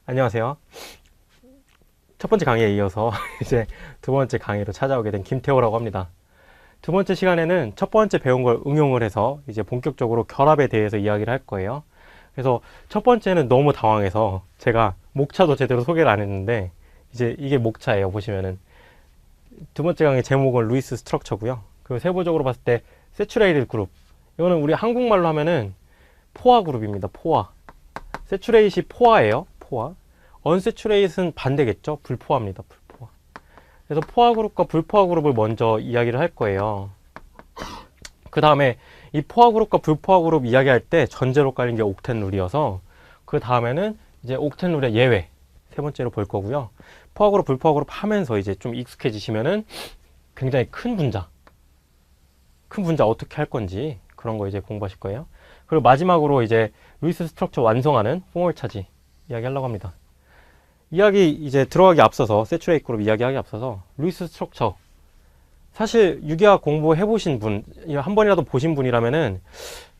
안녕하세요. 첫 번째 강의에 이어서 이제 두 번째 강의로 찾아오게 된 김태호라고 합니다. 두 번째 시간에는 첫 번째 배운 걸 응용을 해서 이제 본격적으로 결합에 대해서 이야기를 할 거예요. 그래서 첫 번째는 너무 당황해서 제가 목차도 제대로 소개를 안 했는데 이제 이게 목차예요. 보시면은 두 번째 강의 제목은 루이스 스트럭처고요. 그리고 세부적으로 봤을 때 세츄레이티드 그룹, 이거는 우리 한국말로 하면은 포화 그룹입니다. 포화. 세츄레이시 포화예요. 포화. 언세츄레이트는 반대겠죠. 불포화입니다. 불포화. 그래서 포화 그룹과 불포화 그룹을 먼저 이야기를 할 거예요. 그 다음에 이 포화 그룹과 불포화 그룹 이야기할 때 전제로 깔린 게 옥텐 룰이어서 그 다음에는 이제 옥텐 룰의 예외 세 번째로 볼 거고요. 포화 그룹 불포화 그룹 하면서 이제 좀 익숙해지시면은 굉장히 큰 분자 어떻게 할 건지 그런 거 이제 공부하실 거예요. 그리고 마지막으로 이제 루이스 스트럭처 완성하는 포멀 차지 이야기 하려고 합니다. 이야기 이제 들어가기 앞서서 세츄레이트 그룹 이야기하기 앞서서 루이스 스트럭처, 사실 유기학 공부해 보신 분, 한 번이라도 보신 분이라면은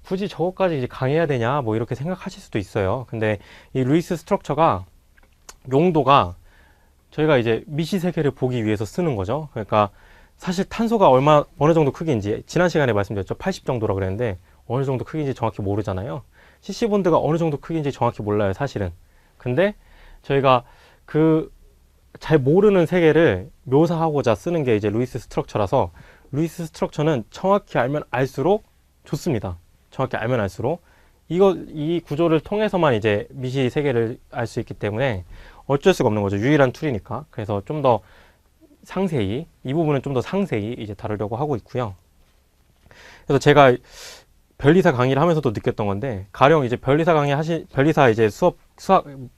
굳이 저것까지 이제 강의해야 되냐 뭐 이렇게 생각하실 수도 있어요. 근데 이 루이스 스트럭처가 용도가 저희가 이제 미시 세계를 보기 위해서 쓰는 거죠. 그러니까 사실 탄소가 어느 정도 크기인지 지난 시간에 말씀드렸죠. 80 정도라 그랬는데 어느 정도 크기인지 정확히 모르잖아요. CC본드가 어느 정도 크기인지 정확히 몰라요, 사실은. 근데 저희가 그 잘 모르는 세계를 묘사하고자 쓰는 게 이제 루이스 스트럭처라서, 루이스 스트럭처는 정확히 알면 알수록 좋습니다. 정확히 알면 알수록 이 구조를 통해서만 이제 미시 세계를 알 수 있기 때문에 어쩔 수가 없는 거죠. 유일한 툴이니까. 그래서 좀 더 상세히, 이 부분은 좀 더 상세히 이제 다루려고 하고 있고요. 그래서 제가 변리사 강의를 하면서도 느꼈던 건데, 가령 이제 변리사 이제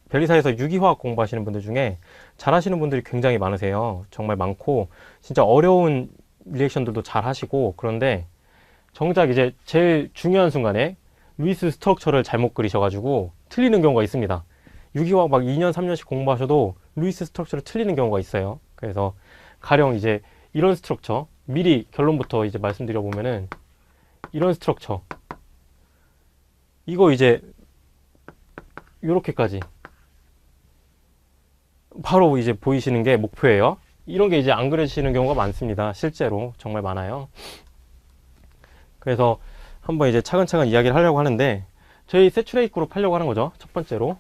변리사에서 유기화학 공부하시는 분들 중에 잘하시는 분들이 굉장히 많으세요. 정말 많고, 진짜 어려운 리액션들도 잘 하시고, 그런데 정작 이제 제일 중요한 순간에 루이스 스트럭처를 잘못 그리셔가지고 틀리는 경우가 있습니다. 유기화학 막 2년, 3년씩 공부하셔도 루이스 스트럭처를 틀리는 경우가 있어요. 그래서 가령 이제 이런 스트럭처, 미리 결론부터 이제 말씀드려 보면은 이런 스트럭처, 이거 이제 요렇게까지 바로 이제 보이시는 게 목표예요. 이런 게 이제 안 그려지시는 경우가 많습니다. 실제로 정말 많아요. 그래서 한번 이제 차근차근 이야기를 하려고 하는데, 저희 세츄레이트 그룹 하려고 하는 거죠. 첫 번째로.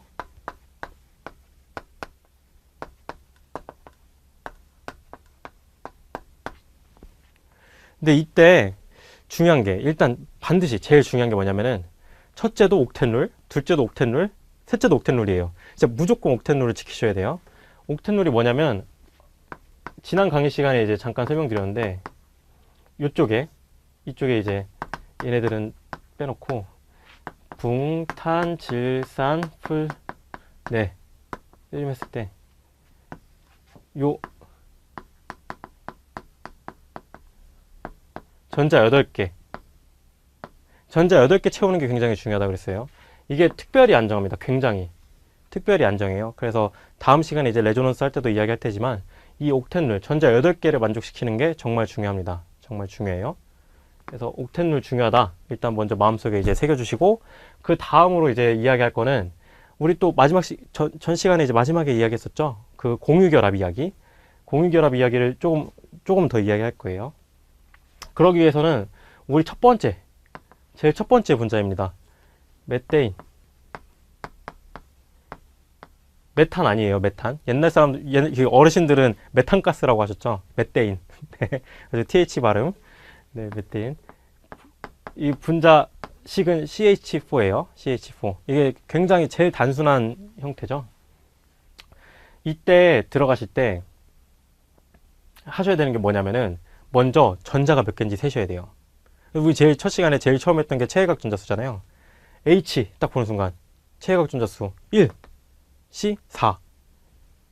근데 이때 중요한 게, 일단 반드시 제일 중요한 게 뭐냐면은 첫째도 옥텐룰, 둘째도 옥텐룰, 셋째도 옥텐룰이에요. 진짜 무조건 옥텐룰을 지키셔야 돼요. 옥텐룰이 뭐냐면, 지난 강의 시간에 이제 잠깐 설명드렸는데, 이쪽에 이제 얘네들은 빼놓고 붕, 탄, 질, 산, 풀, 네, 이름 했을 때 요 전자 8개 채우는 게 굉장히 중요하다고 그랬어요. 이게 특별히 안정합니다. 굉장히 특별히 안정해요. 그래서 다음 시간에 이제 레조넌스 할 때도 이야기할 테지만 이 옥텐룰 전자 8개를 만족시키는 게 정말 중요합니다. 정말 중요해요. 그래서 옥텐룰 중요하다. 일단 먼저 마음속에 이제 새겨주시고, 그 다음으로 이제 이야기할 거는, 우리 또 전 시간에 이제 마지막에 이야기했었죠. 그 공유결합 이야기. 공유결합 이야기를 조금 더 이야기할 거예요. 그러기 위해서는 우리 제일 첫 번째 분자입니다. 메테인. 메탄 아니에요, 메탄. 옛날 어르신들은 메탄가스라고 하셨죠. 메테인. 그래서 TH 발음. 네, 메테인. 이 분자식은 CH4예요. CH4. 이게 굉장히 제일 단순한 형태죠. 이때 들어가실 때 하셔야 되는 게 뭐냐면은, 먼저 전자가 몇 개인지 세셔야 돼요. 우리 제일 첫 시간에 제일 처음 했던 게 체외각 전자수잖아요. H 딱 보는 순간 체외각 전자수 1, C 4.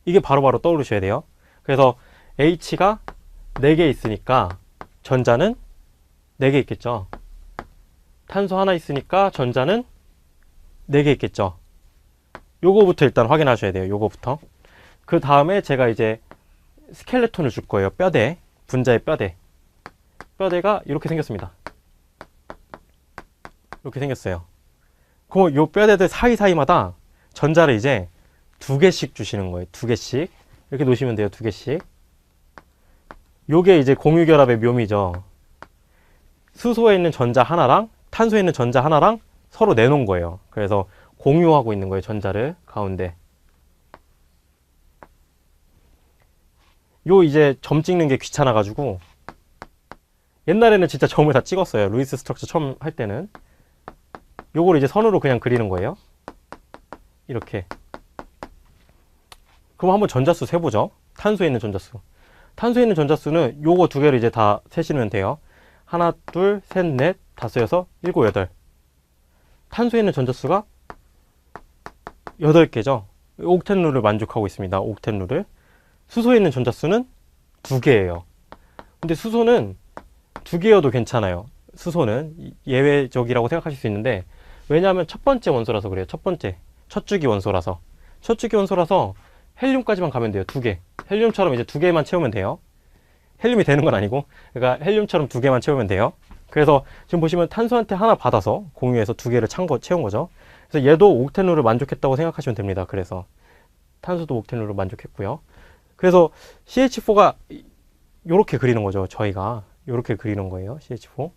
이게 바로바로 떠오르셔야 돼요. 그래서 H가 4개 있으니까 전자는 4개 있겠죠. 탄소 하나 있으니까 전자는 4개 있겠죠. 요거부터 일단 확인하셔야 돼요. 요거부터. 그 다음에 제가 이제 스켈레톤을 줄 거예요. 뼈대. 분자의 뼈대가 이렇게 생겼습니다. 이렇게 생겼어요. 요 뼈대들 사이사이마다 전자를 이제 두 개씩 주시는 거예요. 두 개씩. 이렇게 놓으시면 돼요. 두 개씩. 요게 이제 공유결합의 묘미죠. 수소에 있는 전자 하나랑 탄소에 있는 전자 하나랑 서로 내놓은 거예요. 그래서 공유하고 있는 거예요. 전자를 가운데. 요 이제 점 찍는 게 귀찮아가지고 옛날에는 진짜 점을 다 찍었어요. 루이스 스트럭처 처음 할 때는. 요거를 이제 선으로 그냥 그리는 거예요. 이렇게. 그럼 한번 전자수 세보죠. 탄소에 있는 전자수. 탄소에 있는 전자수는 요거 두 개를 이제 다 세시면 돼요. 하나, 둘, 셋, 넷, 다섯, 여섯, 일곱, 여덟. 탄소에 있는 전자수가 8개죠. 옥텐 룰을 만족하고 있습니다. 옥텐 룰을. 수소에 있는 전자수는 2개예요. 근데 수소는 2개여도 괜찮아요. 수소는 예외적이라고 생각하실 수 있는데, 왜냐하면 첫 번째 원소라서 그래요. 첫 번째. 첫 주기 원소라서. 첫 주기 원소라서 헬륨까지만 가면 돼요. 2개. 헬륨처럼 이제 2개만 채우면 돼요. 헬륨이 되는 건 아니고, 그러니까 헬륨처럼 2개만 채우면 돼요. 그래서 지금 보시면 탄소한테 하나 받아서 공유해서 2개를 채운 거죠. 그래서 얘도 옥텐 룰을 만족했다고 생각하시면 됩니다. 그래서 탄소도 옥텐 룰을 만족했고요. 그래서 CH4가 이렇게 그리는 거죠. 저희가 이렇게 그리는 거예요. CH4.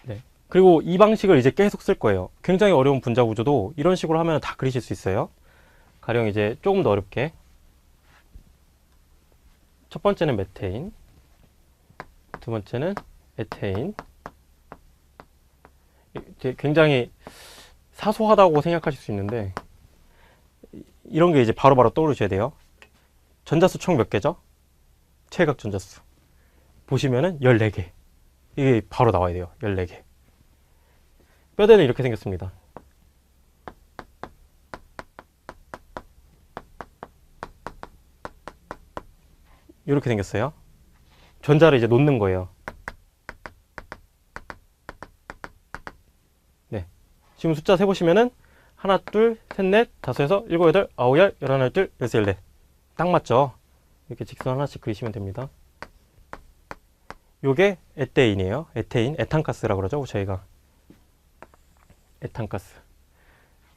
네. 그리고 이 방식을 이제 계속 쓸 거예요. 굉장히 어려운 분자 구조도 이런 식으로 하면 다 그리실 수 있어요. 가령 이제 조금 더 어렵게. 첫 번째는 메테인, 두 번째는 에테인. 굉장히 사소하다고 생각하실 수 있는데 이런 게 이제 바로바로 떠오르셔야 돼요. 전자수 총 몇 개죠? 최각 전자수 보시면은 14개. 이게 바로 나와야 돼요. 14개. 뼈대는 이렇게 생겼습니다. 이렇게 생겼어요. 전자를 이제 놓는 거예요. 네. 지금 숫자 세보시면은 하나, 둘, 셋, 넷, 다섯, 여섯, 일곱, 여덟, 아홉, 열, 열하나, 열둘, 열셋, 열넷. 딱 맞죠? 이렇게 직선 하나씩 그리시면 됩니다. 요게 에테인이에요. 에테인, 에탄가스라고 그러죠, 저희가. 에탄가스.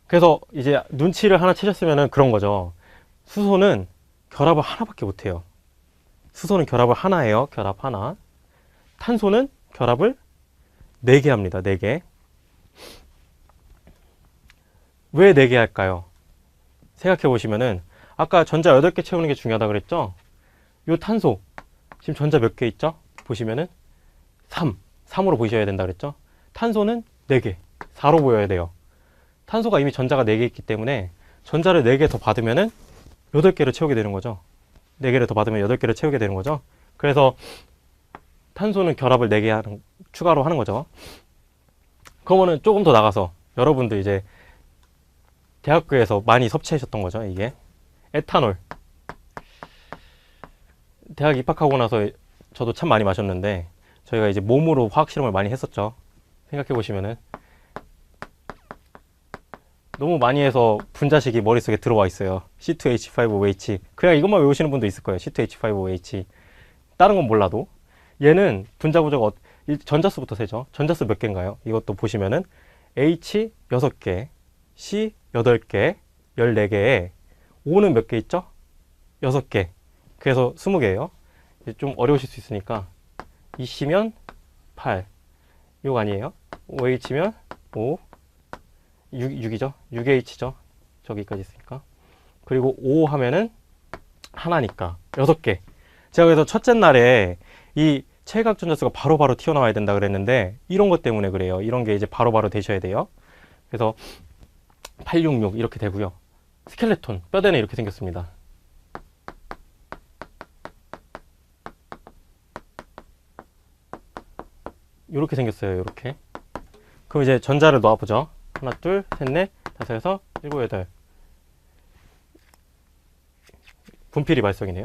그래서 이제 눈치를 하나 채셨으면은 그런 거죠. 수소는 결합을 하나밖에 못해요. 수소는 결합을 하나 해요. 결합 하나. 탄소는 결합을 4개 합니다. 4개. 왜 4개 할까요? 생각해 보시면은 아까 전자 8개 채우는 게 중요하다 그랬죠? 요 탄소 지금 전자 몇 개 있죠? 보시면은 3으로 보셔야 된다 그랬죠? 탄소는 4개, 4로 보여야 돼요. 탄소가 이미 전자가 4개 있기 때문에 전자를 4개 더 받으면은 8개를 채우게 되는 거죠. 4개를 더 받으면 8개를 채우게 되는 거죠. 그래서 탄소는 결합을 4개 추가로 하는 거죠. 그러면은 조금 더 나가서 여러분들 이제 대학교에서 많이 섭취하셨던 거죠. 이게 에탄올. 대학 입학하고 나서 저도 참 많이 마셨는데 저희가 이제 몸으로 화학 실험을 많이 했었죠. 생각해 보시면은 너무 많이 해서 분자식이 머릿속에 들어와 있어요. C2H5OH. 그냥 이것만 외우시는 분도 있을 거예요. C2H5OH. 다른 건 몰라도. 얘는 분자 구조가 전자수부터 세죠. 전자수 몇 개인가요? 이것도 보시면은 H 6개, C 8개, 14개에 O는 몇 개 있죠? 6개. 그래서 20개예요. 좀 어려우실 수 있으니까 2C면 8. 이거 아니에요. OH면 5. 6이죠. 6H죠. 저기까지 있으니까. 그리고 5 하면은 하나니까 6개. 제가 그래서 첫째 날에 이 체각 전자수가 바로바로 튀어나와야 된다 그랬는데 이런 것 때문에 그래요. 이런 게 이제 바로바로 되셔야 돼요. 그래서 866 이렇게 되고요. 스켈레톤, 뼈대는 이렇게 생겼습니다. 이렇게 생겼어요. 이렇게. 그럼 이제 전자를 놓아보죠. 하나, 둘, 셋, 넷, 다섯, 여섯, 일곱, 여덟. 분필이 발성이네요.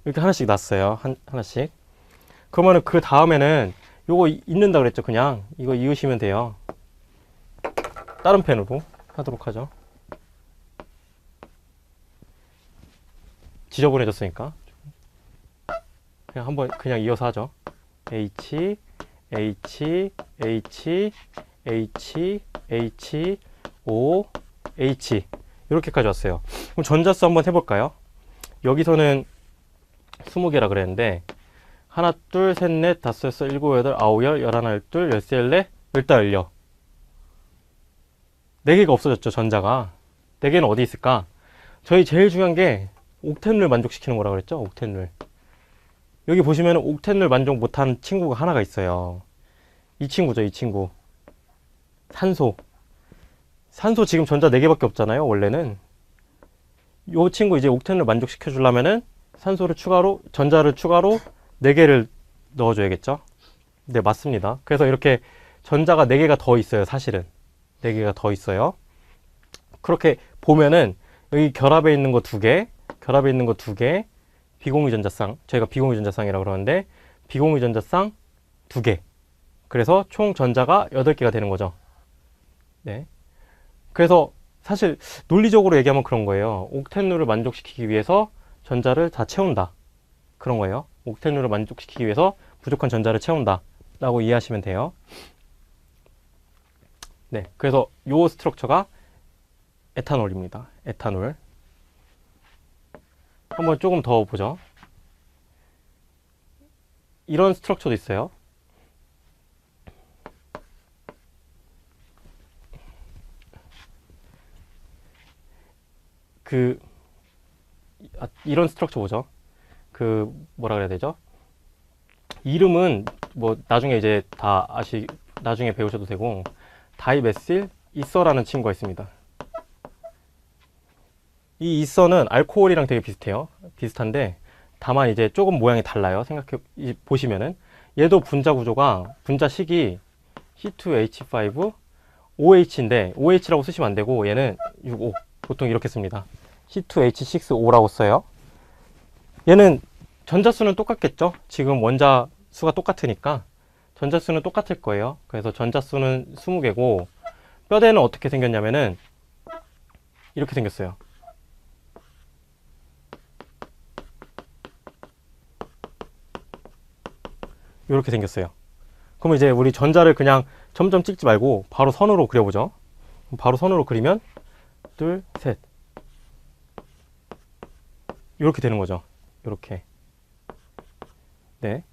이렇게 하나씩 놨어요. 하나씩. 그러면은 그 다음에는 요거 잊는다 그랬죠. 그냥 이거 이으시면 돼요. 다른 펜으로 하도록 하죠. 지저분해졌으니까 그냥 한번 그냥 이어서 하죠. H, H, H, H, H, O, H 이렇게까지 왔어요. 그럼 전자수 한번 해볼까요? 여기서는 20개라 그랬는데 하나, 둘, 셋, 넷, 다섯, 여섯, 일곱, 여덟, 아홉, 열, 열하나, 열둘, 열세, 열네, 열다, 열여. 4개가 없어졌죠, 전자가. 4개는 어디 있을까? 저희 제일 중요한 게 옥텐룰 만족시키는 거라 그랬죠? 옥텐룰. 여기 보시면 옥텐룰 만족 못한 친구가 하나가 있어요. 이 친구죠, 이 친구. 산소. 산소 지금 전자 4개밖에 없잖아요, 원래는. 이 친구 이제 옥텐룰 만족시켜 주려면은 산소를 추가로, 전자를 추가로 4개를 넣어줘야겠죠? 네, 맞습니다. 그래서 이렇게 전자가 4개가 더 있어요, 사실은. 4개가 더 있어요. 그렇게 보면은 여기 결합에 있는 거 2개, 결합에 있는 거 2개, 비공유 전자쌍, 저희가 비공유 전자쌍이라고 그러는데 비공유 전자쌍 2개. 그래서 총 전자가 8개가 되는 거죠. 네. 그래서 사실 논리적으로 얘기하면 그런 거예요. 옥텐룰을 만족시키기 위해서 전자를 다 채운다. 그런 거예요. 옥텐룰을 만족시키기 위해서 부족한 전자를 채운다. 라고 이해하시면 돼요. 네. 그래서 요 스트럭처가 에탄올입니다. 에탄올. 한번 조금 더 보죠. 이런 스트럭처도 있어요. 이런 스트럭처 보죠. 뭐라 그래야 되죠? 이름은 뭐 나중에 이제 나중에 배우셔도 되고, 다이메실 이서라는 친구가 있습니다. 이 이서는 알코올이랑 되게 비슷해요. 비슷한데 다만 이제 조금 모양이 달라요. 보시면은 얘도 분자 구조가, 분자식이 C2H5 OH인데 OH라고 쓰시면 안 되고 얘는 6O, 보통 이렇게 씁니다. C2H6O라고 써요. 얘는 전자수는 똑같겠죠? 지금 원자 수가 똑같으니까 전자수는 똑같을 거예요. 그래서 전자수는 20개고 뼈대는 어떻게 생겼냐면은 이렇게 생겼어요. 이렇게 생겼어요. 그럼 이제 우리 전자를 그냥 점점 찍지 말고 바로 선으로 그려보죠. 바로 선으로 그리면 둘, 셋, 이렇게 되는 거죠. 이렇게. 네.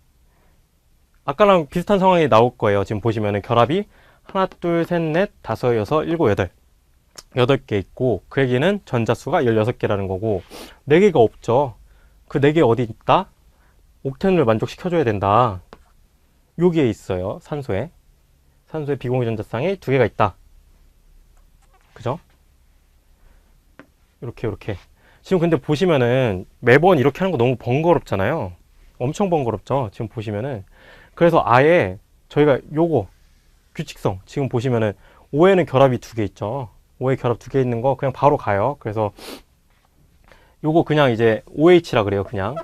아까랑 비슷한 상황이 나올 거예요. 지금 보시면은 결합이 하나, 둘, 셋, 넷, 다섯, 여섯, 일곱, 여덟. 8개 있고 그 얘기는 전자수가 16개라는 거고 4개가 없죠. 그 4개 어디 있다? 옥텐을 만족시켜줘야 된다. 여기에 있어요. 산소에 비공유 전자쌍이 2개가 있다. 그죠? 이렇게 지금 근데 보시면은 매번 이렇게 하는 거 너무 번거롭잖아요. 엄청 번거롭죠. 지금 보시면은. 그래서 아예 저희가 요거 규칙성 지금 보시면은 5에는 결합이 2개 있죠. 5에 결합 2개 있는 거 그냥 바로 가요. 그래서 요거 그냥 이제 OH라 그래요. 그냥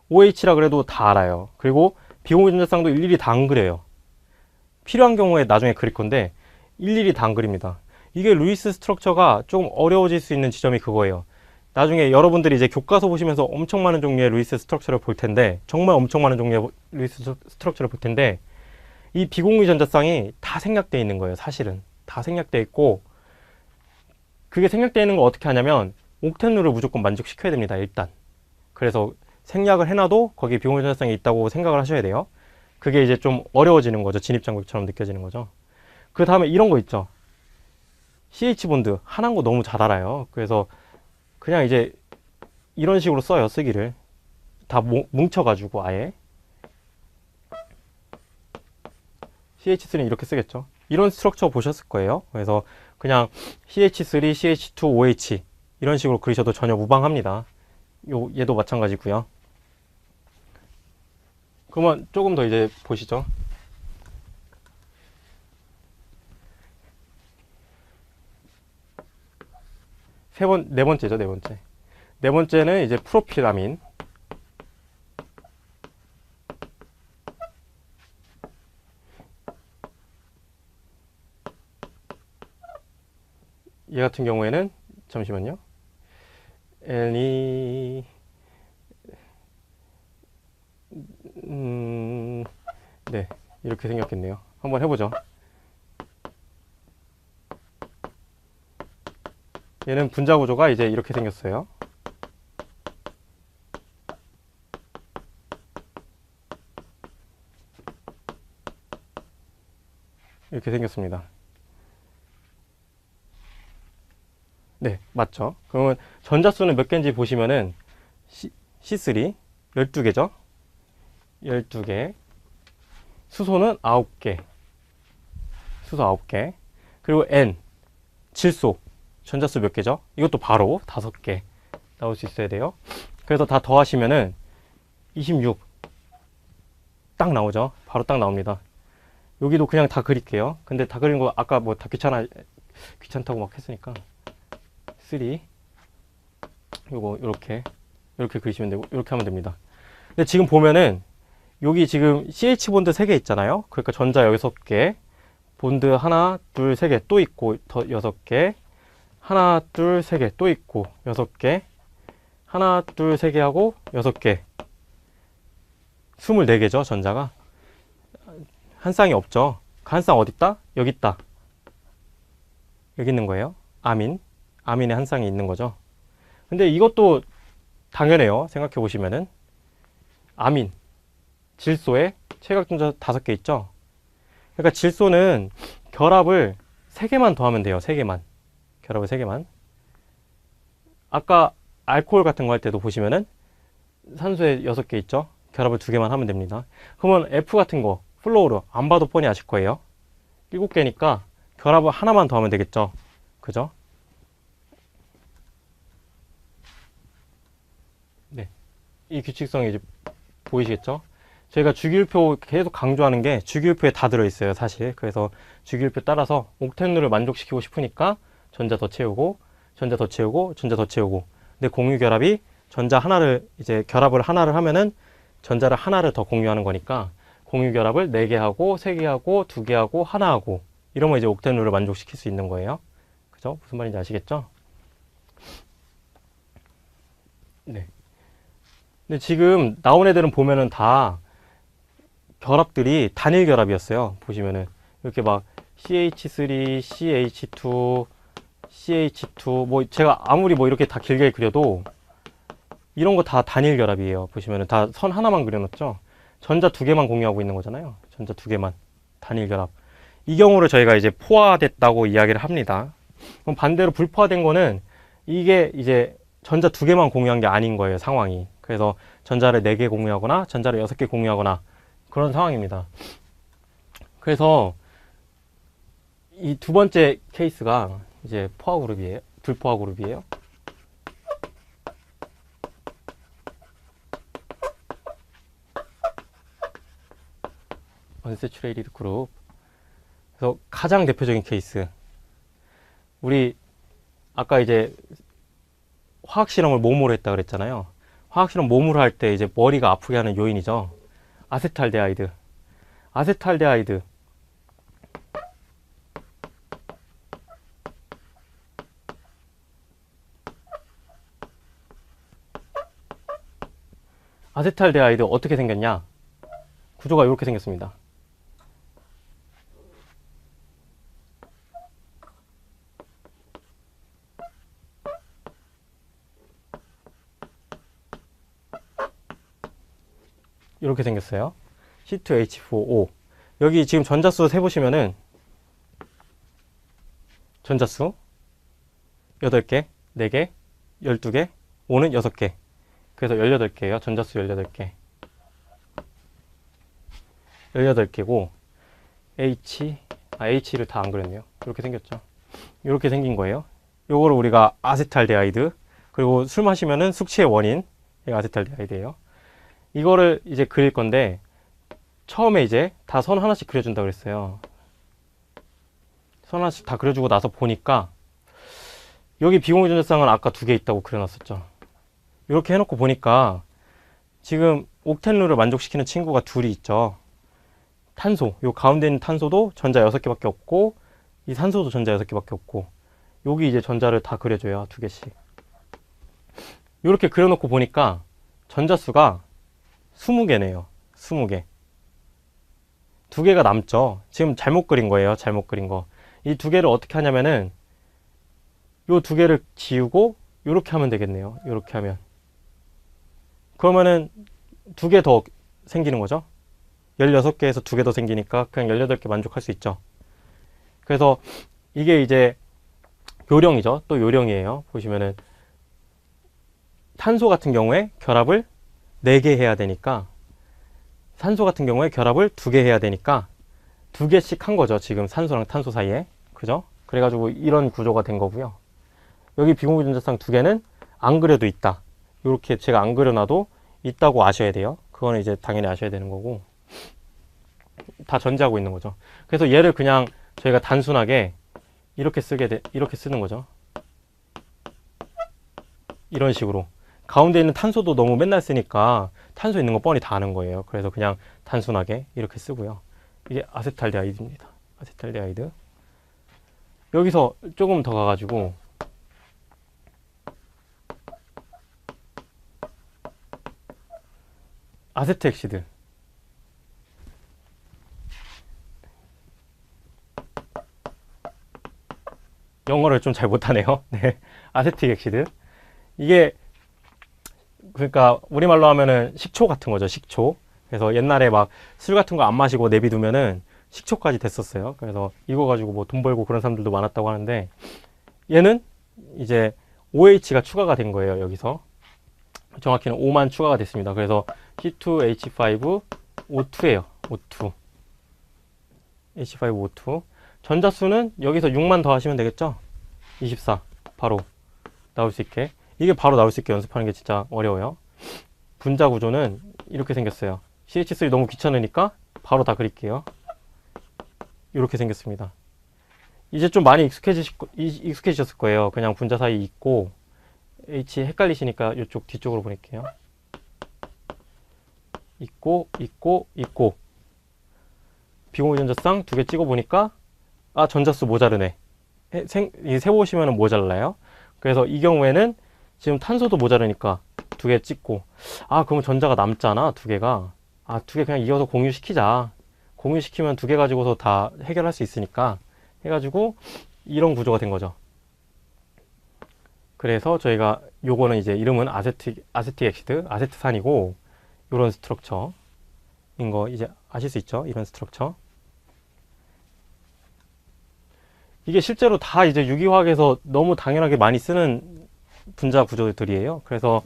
OH라 그래도 다 알아요. 그리고 비공유 전자쌍도 일일이 다 안 그려요. 필요한 경우에 나중에 그릴 건데 일일이 다 안 그립니다. 이게 루이스 스트럭처가 조금 어려워질 수 있는 지점이 그거예요. 나중에 여러분들이 이제 교과서 보시면서 엄청 많은 종류의 루이스 스트럭처를 볼 텐데, 정말 엄청 많은 종류의 루이스 스트럭처를 볼 텐데, 이 비공유 전자쌍이 다 생략되어 있는 거예요. 사실은 다 생략되어 있고, 그게 생략되어 있는 걸 어떻게 하냐면 옥텐룰을 무조건 만족시켜야 됩니다. 일단. 그래서 생략을 해놔도 거기 비공유 전자쌍이 있다고 생각을 하셔야 돼요. 그게 이제 좀 어려워지는 거죠. 진입장벽처럼 느껴지는 거죠. 그 다음에 이런 거 있죠. CH본드 하나인 거 너무 잘 알아요. 그래서 그냥 이제 이런 식으로 써요. 쓰기를 다 뭉쳐가지고 아예 CH3는 이렇게 쓰겠죠. 이런 스트럭처 보셨을 거예요. 그래서 그냥 CH3, CH2, OH 이런 식으로 그리셔도 전혀 무방합니다. 얘도 마찬가지고요. 그러면 조금 더 이제 보시죠. 네 번째죠. 네 번째는 이제 프로필아민. 얘 같은 경우에는 잠시만요. 네, 이렇게 생겼겠네요. 한번 해보죠. 얘는 분자 구조가 이제 이렇게 생겼어요. 이렇게 생겼습니다. 네, 맞죠? 그러면 전자수는 몇 개인지 보시면은 C3 12개죠? 12개. 수소는 9개. 수소 9개. 그리고 N 질소 전자수 몇 개죠? 이것도 바로 5개 나올 수 있어야 돼요. 그래서 다 더하시면은 26 딱 나오죠? 바로 딱 나옵니다. 여기도 그냥 다 그릴게요. 근데 다 그린 거 아까 뭐 다 귀찮다고 막 했으니까 3 요거 이렇게 그리시면 되고 이렇게 하면 됩니다. 근데 지금 보면은 여기 지금 CH 본드 3개 있잖아요. 그러니까 전자 6개, 본드 하나, 둘, 3개 또 있고 더 6개, 하나, 둘, 3개 또 있고 6개, 하나, 둘, 3개 하고 6개, 24개죠 전자가. 한 쌍이 없죠. 한 쌍 어디 있다? 여기 있다. 여기 있는 거예요. 아민의 한 쌍이 있는 거죠. 근데 이것도 당연해요. 생각해 보시면은 아민 질소에 최각전자 5개 있죠. 그러니까 질소는 결합을 3개만 더하면 돼요. 3개만. 결합을 3개만. 아까 알코올 같은 거 할 때도 보시면은 산소에 6개 있죠. 결합을 2개만 하면 됩니다. 그러면 F 같은 거 플로우로 안 봐도 뻔히 아실 거예요. 7개니까 결합을 하나만 더하면 되겠죠. 그죠? 네. 이 규칙성이 이제 보이시겠죠? 저희가 주기율표 계속 강조하는 게 주기율표에 다 들어있어요, 사실. 그래서 주기율표 따라서 옥텐룰을 만족시키고 싶으니까 전자 더 채우고, 전자 더 채우고, 전자 더 채우고. 근데 공유 결합이 전자 하나를 이제 결합을 하나를 하면은 전자를 하나를 더 공유하는 거니까 공유 결합을 4개 하고, 3개 하고, 2개 하고, 하나 하고 이러면 이제 옥텐룰을 만족시킬 수 있는 거예요. 그죠? 무슨 말인지 아시겠죠? 네. 근데 지금 나온 애들은 보면은 다 결합들이 단일 결합이었어요. 보시면은 이렇게 막 CH3, CH2, CH2 뭐 제가 아무리 뭐 이렇게 다 길게 그려도 이런 거 다 단일 결합이에요. 보시면은 다 선 하나만 그려놨죠. 전자 2개만 공유하고 있는 거잖아요. 전자 2개만 단일 결합. 이 경우를 저희가 이제 포화됐다고 이야기를 합니다. 그럼 반대로 불포화된 거는 이게 이제 전자 2개만 공유한 게 아닌 거예요. 상황이. 그래서 전자를 4개 공유하거나 전자를 6개 공유하거나 그런 상황입니다. 그래서 이 두 번째 케이스가 이제 포화 그룹이에요. 불포화 그룹이에요. unsaturated 그룹. 그래서 가장 대표적인 케이스. 우리 아까 이제 화학 실험을 몸으로 했다 그랬잖아요. 화학 실험 몸으로 할 때 이제 머리가 아프게 하는 요인이죠. 아세탈데하이드. 아세탈데하이드. 아세탈데하이드 어떻게 생겼냐? 구조가 이렇게 생겼습니다. 이렇게 생겼어요. C2H4O. 여기 지금 전자수 세보시면은 전자수 8개, 4개, 12개, O는 6개. 그래서 18개예요. 전자수 18개. 18개고 H를 다 안 그렸네요. 이렇게 생겼죠. 이렇게 생긴 거예요. 요거를 우리가 아세탈데하이드, 그리고 술 마시면은 숙취의 원인, 이게 아세탈데하이드예요. 이거를 이제 그릴 건데 처음에 이제 다 선 하나씩 그려준다 그랬어요. 선 하나씩 다 그려주고 나서 보니까 여기 비공유 전자쌍은 아까 2개 있다고 그려놨었죠. 이렇게 해놓고 보니까 지금 옥텐룰을 만족시키는 친구가 둘이 있죠. 탄소, 요 가운데 있는 탄소도 전자 6개밖에 없고 이 산소도 전자 6개밖에 없고 여기 이제 전자를 다 그려줘요. 2개씩. 이렇게 그려놓고 보니까 전자수가 20개네요. 20개. 두 개가 남죠. 지금 잘못 그린 거예요. 잘못 그린 거. 이 두 개를 어떻게 하냐면은 요 두 개를 지우고 요렇게 하면 되겠네요. 요렇게 하면. 그러면은 두 개 더 생기는 거죠. 16개에서 두 개 더 생기니까 그냥 18개 만족할 수 있죠. 그래서 이게 이제 요령이죠. 또 요령이에요. 보시면은 탄소 같은 경우에 결합을 4개 해야 되니까, 산소 같은 경우에 결합을 2개 해야 되니까 2개씩 한 거죠. 지금 산소랑 탄소 사이에. 그죠? 그래가지고 이런 구조가 된 거고요. 여기 비공유전자쌍 2개는 안 그려도 있다. 이렇게 제가 안 그려놔도 있다고 아셔야 돼요. 그거는 이제 당연히 아셔야 되는 거고, 다 전제하고 있는 거죠. 그래서 얘를 그냥 저희가 단순하게 이렇게 이렇게 쓰는 거죠. 이런 식으로. 가운데 있는 탄소도 너무 맨날 쓰니까 탄소 있는 거 뻔히 다 아는 거예요. 그래서 그냥 단순하게 이렇게 쓰고요. 이게 아세탈데하이드입니다. 아세탈데하이드. 여기서 조금 더 가가지고 아세트엑시드. 영어를 좀 잘 못하네요. 네. 아세틱엑시드. 이게 그러니까 우리말로 하면은 식초 같은 거죠. 식초. 그래서 옛날에 막 술 같은 거 안 마시고 내비두면은 식초까지 됐었어요. 그래서 이거 가지고 뭐 돈 벌고 그런 사람들도 많았다고 하는데, 얘는 이제 OH가 추가가 된 거예요. 여기서 정확히는 5만 추가가 됐습니다. 그래서 C2H5O2예요. O2. H5O2. 전자수는 여기서 6만 더 하시면 되겠죠? 24. 바로 나올 수 있게. 이게 바로 나올 수 있게 연습하는 게 진짜 어려워요. 분자 구조는 이렇게 생겼어요. CH3 너무 귀찮으니까 바로 다 그릴게요. 이렇게 생겼습니다. 이제 좀 많이 익숙해지셨을 거예요. 그냥 분자 사이 있고, H 헷갈리시니까 이쪽 뒤쪽으로 보낼게요. 있고, 있고, 있고. 비공유전자쌍 2개 찍어보니까, 아, 전자수 모자르네. 세보시면 모자라요. 그래서 이 경우에는 지금 탄소도 모자르니까 2개 찍고, 아, 그러면 전자가 남잖아, 2개가. 아, 2개 그냥 이어서 공유시키자. 공유시키면 2개 가지고서 다 해결할 수 있으니까 해가지고 이런 구조가 된 거죠. 그래서 저희가 요거는 이제 이름은 아세틱엑시드, 아세트산이고, 요런 스트럭처인 거 이제 아실 수 있죠? 이런 스트럭처. 이게 실제로 다 이제 유기화학에서 너무 당연하게 많이 쓰는 분자 구조들이에요. 그래서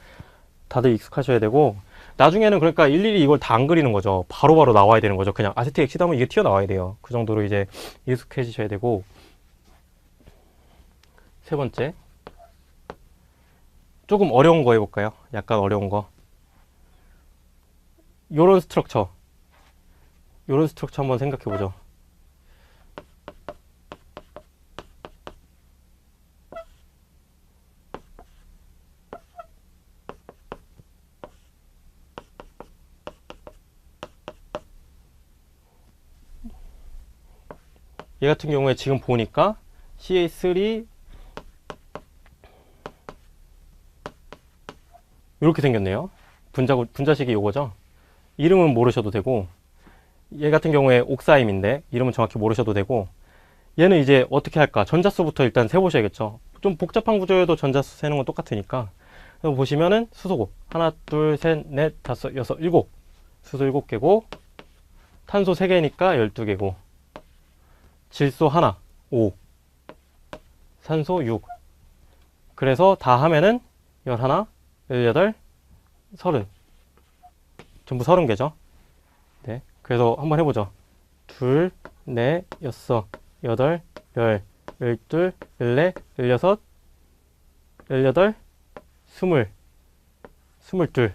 다들 익숙하셔야 되고, 나중에는 그러니까 일일이 이걸 다 안 그리는 거죠. 바로바로 나와야 되는 거죠. 그냥 아세틱엑시드 하면 이게 튀어나와야 돼요. 그 정도로 이제 익숙해지셔야 되고. 세 번째, 조금 어려운 거 해볼까요? 약간 어려운 거. 요런 스트럭처 한번 생각해 보죠. 얘 같은 경우에 지금 보니까 CH3 이렇게 생겼네요. 분자식이 요거죠. 이름은 모르셔도 되고, 얘 같은 경우에 옥사임인데 이름은 정확히 모르셔도 되고, 얘는 이제 어떻게 할까? 전자수부터 일단 세보셔야겠죠. 좀 복잡한 구조여도 전자수 세는 건 똑같으니까. 그래서 보시면은 수소고 하나, 둘, 셋, 넷, 다섯, 여섯, 일곱. 수소 7개고, 탄소 3개니까 12개고, 질소 하나, 5, 산소 6. 그래서 다 하면은 11, 18, 30. 전부 30개죠. 네. 그래서 한번 해보죠. 둘, 넷, 여섯, 여덟, 열, 열둘, 열넷, 열여섯, 열여덟, 스물, 스물둘.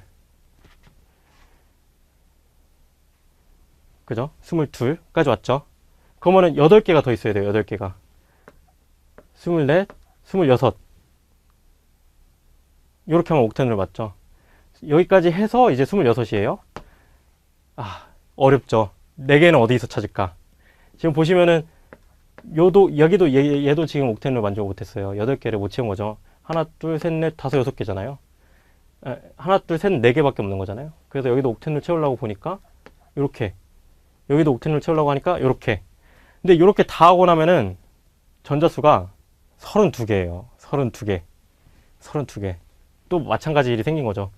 그죠? 22까지 왔죠? 그러면은 8개가 더 있어야 돼요. 8개가. 24, 26. 이렇게 하면 옥텐으로 맞죠? 여기까지 해서 이제 26이에요. 아, 어렵죠? 4개는 어디서 찾을까? 지금 보시면은 여기도 얘도 지금 옥텐으로 만족을 못했어요. 8개를 못 채운 거죠. 하나, 둘, 셋, 넷, 다섯, 6개잖아요. 하나, 둘, 셋, 4개밖에 없는 거잖아요. 그래서 여기도 옥텐을 채우려고 보니까 이렇게 여기도 옥텐룰 채우려고 하니까 요렇게. 근데 요렇게 다 하고 나면은 전자수가 32개예요. 32개. 32개. 또 마찬가지 일이 생긴 거죠.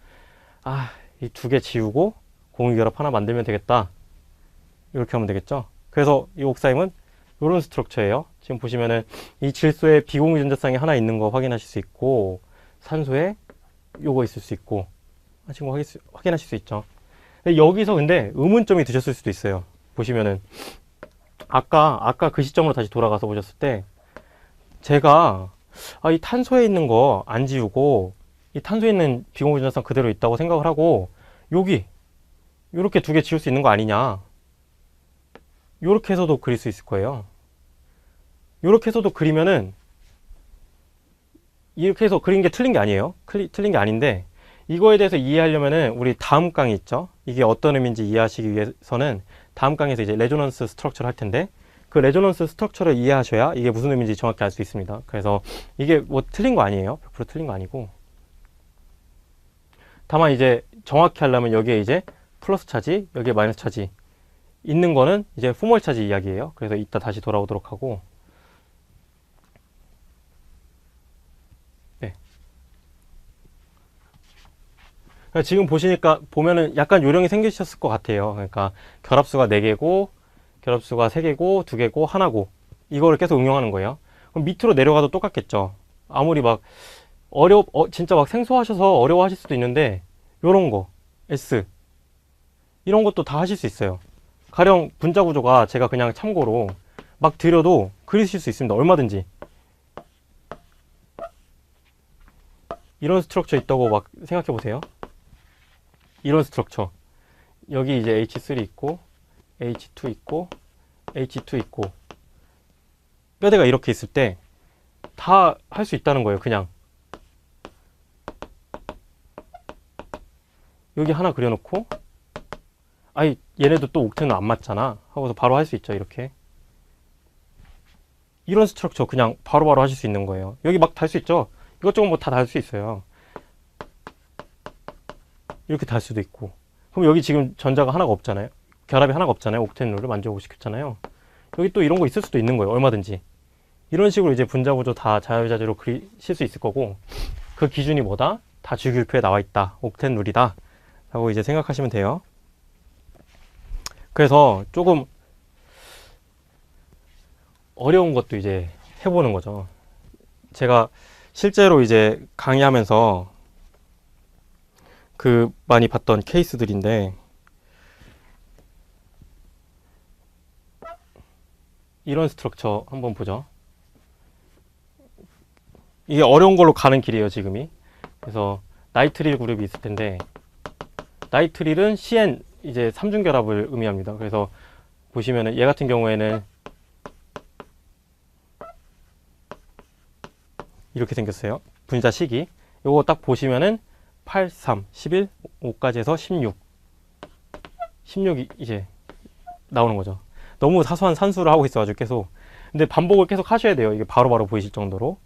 아, 이 2개 지우고 공유결합 하나 만들면 되겠다. 이렇게 하면 되겠죠. 그래서 이 옥사임은 이런 스트럭처예요. 지금 보시면은 이 질소에 비공유 전자쌍이 하나 있는 거 확인하실 수 있고, 산소에 요거 있을 수 있고 하신 거 확인하실 수 있죠. 근데 여기서 근데 의문점이 드셨을 수도 있어요. 보시면은 아까 그 시점으로 다시 돌아가서 보셨을 때 제가 이 탄소에 있는 거 안 지우고 이 탄소에 있는 비공유 전자쌍 그대로 있다고 생각을 하고 여기 요렇게 2개 지울 수 있는 거 아니냐, 요렇게 해서도 그릴 수 있을 거예요. 요렇게 해서도 그리면은 이렇게 해서 그린 게 틀린 게 아니에요. 틀린 게 아닌데, 이거에 대해서 이해하려면은 우리 다음 강의 있죠. 이게 어떤 의미인지 이해하시기 위해서는 다음 강의에서 이제 레조넌스 스트럭처를 할 텐데, 그 레조넌스 스트럭처를 이해하셔야 이게 무슨 의미인지 정확히 알 수 있습니다. 그래서 이게 뭐 틀린 거 아니에요. 100% 틀린 거 아니고. 다만 이제 정확히 하려면 여기에 이제 플러스 차지, 여기에 마이너스 차지 있는 거는 이제 푸멀 차지 이야기예요. 그래서 이따 다시 돌아오도록 하고. 네. 지금 보면은 약간 요령이 생기셨을 것 같아요. 그러니까 결합수가 4개고, 결합수가 3개고, 2개고, 하나고, 이거를 계속 응용하는 거예요. 그럼 밑으로 내려가도 똑같겠죠. 아무리 막 진짜 막 생소하셔서 어려워하실 수도 있는데, 요런 거, S, 이런 것도 다 하실 수 있어요. 가령 분자 구조가 제가 그냥 참고로 막 드려도 그리실 수 있습니다. 얼마든지. 이런 스트럭처 있다고 막 생각해 보세요. 이런 스트럭처. 여기 이제 H3 있고, H2 있고, H2 있고, 뼈대가 이렇게 있을 때 다 할 수 있다는 거예요. 그냥 여기 하나 그려놓고, 아이 얘네도 또 옥텐은 안 맞잖아 하고서 바로 할 수 있죠. 이렇게 이런 스트럭처 그냥 바로바로 하실 수 있는 거예요. 여기 막 달 수 있죠. 이것저것 뭐 다 달 수 있어요. 이렇게 달 수도 있고. 그럼 여기 지금 전자가 하나가 없잖아요. 결합이 하나가 없잖아요. 옥텐룰을 만져보고 싶잖아요. 여기 또 이런 거 있을 수도 있는 거예요. 얼마든지. 이런 식으로 이제 분자 구조 다 자유자재로 그리실 수 있을 거고, 그 기준이 뭐다? 다 주기율표에 나와 있다. 옥텐룰이다. 라고 이제 생각하시면 돼요. 그래서 조금 어려운 것도 이제 해보는 거죠. 제가 실제로 이제 강의하면서 많이 봤던 케이스들인데, 이런 스트럭처 한번 보죠. 이게 어려운 걸로 가는 길이에요, 지금이. 그래서 나이트릴 그룹이 있을 텐데, 나이트릴은 CN 이제 삼중결합을 의미합니다. 그래서 보시면은 얘 같은 경우에는 이렇게 생겼어요. 분자식이. 요거 딱 보시면은 8, 3, 11, 5까지 해서 16. 16이 이제 나오는 거죠. 너무 사소한 산수를 하고 있어가지고 계속. 근데 반복을 계속 하셔야 돼요. 이게 바로바로 보이실 정도로.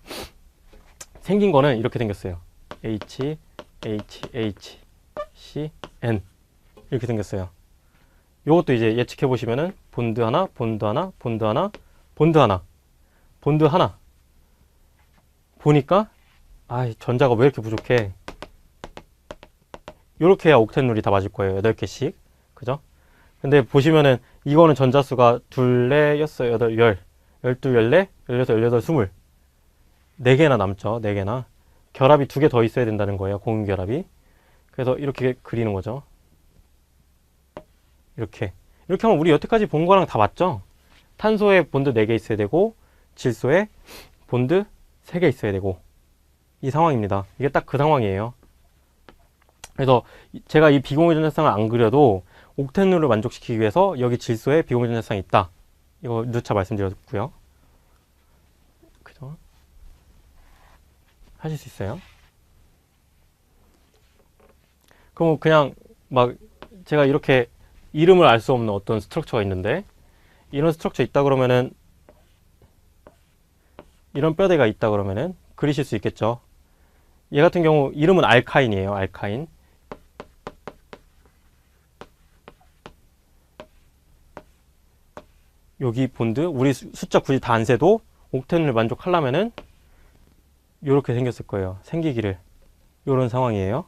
생긴 거는 이렇게 생겼어요. H, H, H, C, N. 이렇게 생겼어요. 요것도 이제 예측해 보시면은 본드 하나, 본드 하나, 본드 하나, 본드 하나, 본드 하나. 보니까 전자가 왜 이렇게 부족해? 요렇게 해야 옥텐룰이 다 맞을 거예요. 8개씩. 그죠? 근데 보시면은 이거는 전자수가 2, 4, 6, 8, 10, 12, 14, 16, 18, 20. 4개나 남죠. 4개나. 결합이 2개 더 있어야 된다는 거예요. 공유결합이. 그래서 이렇게 그리는 거죠. 이렇게 하면 우리 여태까지 본 거랑 다 맞죠? 탄소에 본드 4개 있어야 되고, 질소에 본드 3개 있어야 되고, 이 상황입니다. 이게 딱 그 상황이에요. 그래서 제가 이 비공유 전자쌍을 안 그려도 옥텐룰을 만족시키기 위해서 여기 질소에 비공유 전자쌍이 있다. 이거 누차 말씀드렸고요. 그죠? 하실 수 있어요. 그럼 그냥 막 제가 이렇게 이름을 알 수 없는 어떤 스트럭처가 있는데, 이런 스트럭처 있다 그러면은, 이런 뼈대가 있다 그러면은 그리실 수 있겠죠. 얘 같은 경우 이름은 알카인이에요. 알카인. 여기 본드 우리 숫자 굳이 다 안 세도 옥텐을 만족하려면은 요렇게 생겼을 거예요. 생기기를. 요런 상황이에요.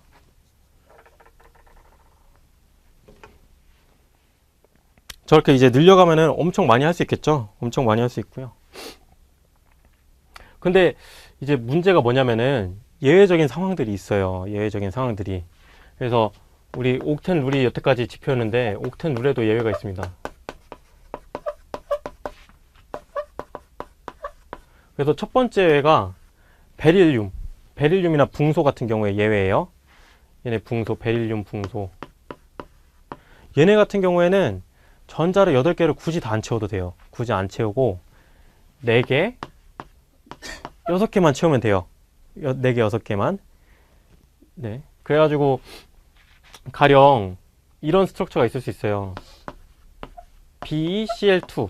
저렇게 이제 늘려가면은 엄청 많이 할 수 있겠죠. 엄청 많이 할 수 있고요. 근데 이제 문제가 뭐냐면은 예외적인 상황들이 있어요. 예외적인 상황들이. 그래서 우리 옥텐 룰이 여태까지 지표였는데 옥텐 룰에도 예외가 있습니다. 그래서 첫 번째 예외가 베릴륨이나 붕소 같은 경우에 예외예요. 얘네 붕소, 베릴륨 붕소. 얘네 같은 경우에는 전자를 8개를 굳이 다 안 채워도 돼요. 굳이 안 채우고 4개, 6개만 채우면 돼요. 4개, 6개만. 네. 그래가지고 가령 이런 스트럭처가 있을 수 있어요. BeCl2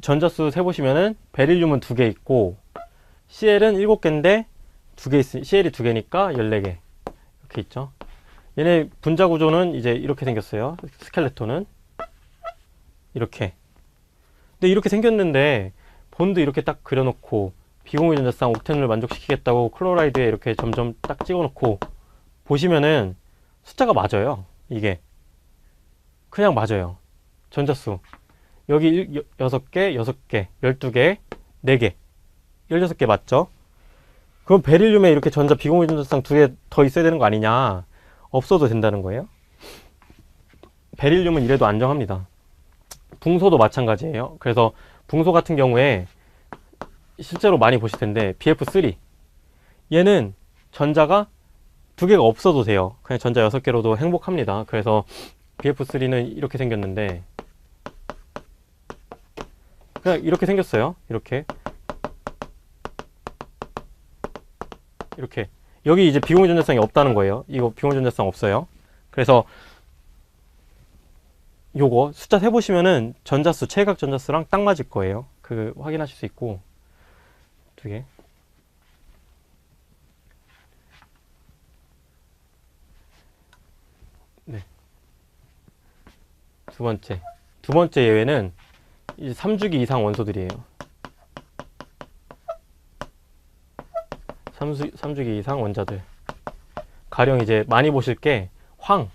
전자수 세보시면은 베릴륨은 2개 있고 Cl은 7개인데 2개 CL이 2개니까 14개 이렇게 있죠. 얘네 분자 구조는 이제 이렇게 생겼어요. 스켈레톤은 이렇게. 근데 이렇게 생겼는데 본드 이렇게 딱 그려놓고 비공유 전자쌍 옥텐을 만족시키겠다고 클로라이드에 이렇게 점점 딱 찍어놓고 보시면은 숫자가 맞아요. 이게 그냥 맞아요. 전자수 여기 6개, 6개, 12개, 4개 16개 맞죠? 그럼 베릴륨에 이렇게 전자 비공유 전자쌍 2개 더 있어야 되는 거 아니냐? 없어도 된다는 거예요. 베릴륨은 이래도 안정합니다. 붕소도 마찬가지예요. 그래서 붕소 같은 경우에 실제로 많이 보실 텐데 BF3 얘는 전자가 2개가 없어도 돼요. 그냥 전자 6개로도 행복합니다. 그래서 BF3는 이렇게 생겼는데 그냥 이렇게 생겼어요. 이렇게 여기 이제 비공유 전자쌍이 없다는 거예요. 이거 비공유 전자쌍 없어요. 그래서 요거 숫자 세보시면은 전자수, 체각 전자수랑 딱 맞을 거예요. 그 확인하실 수 있고 2개. 네. 두 번째 예외는 이제 3주기 이상 원소들이에요. 3주기 이상 원자들. 가령 이제 많이 보실 게 황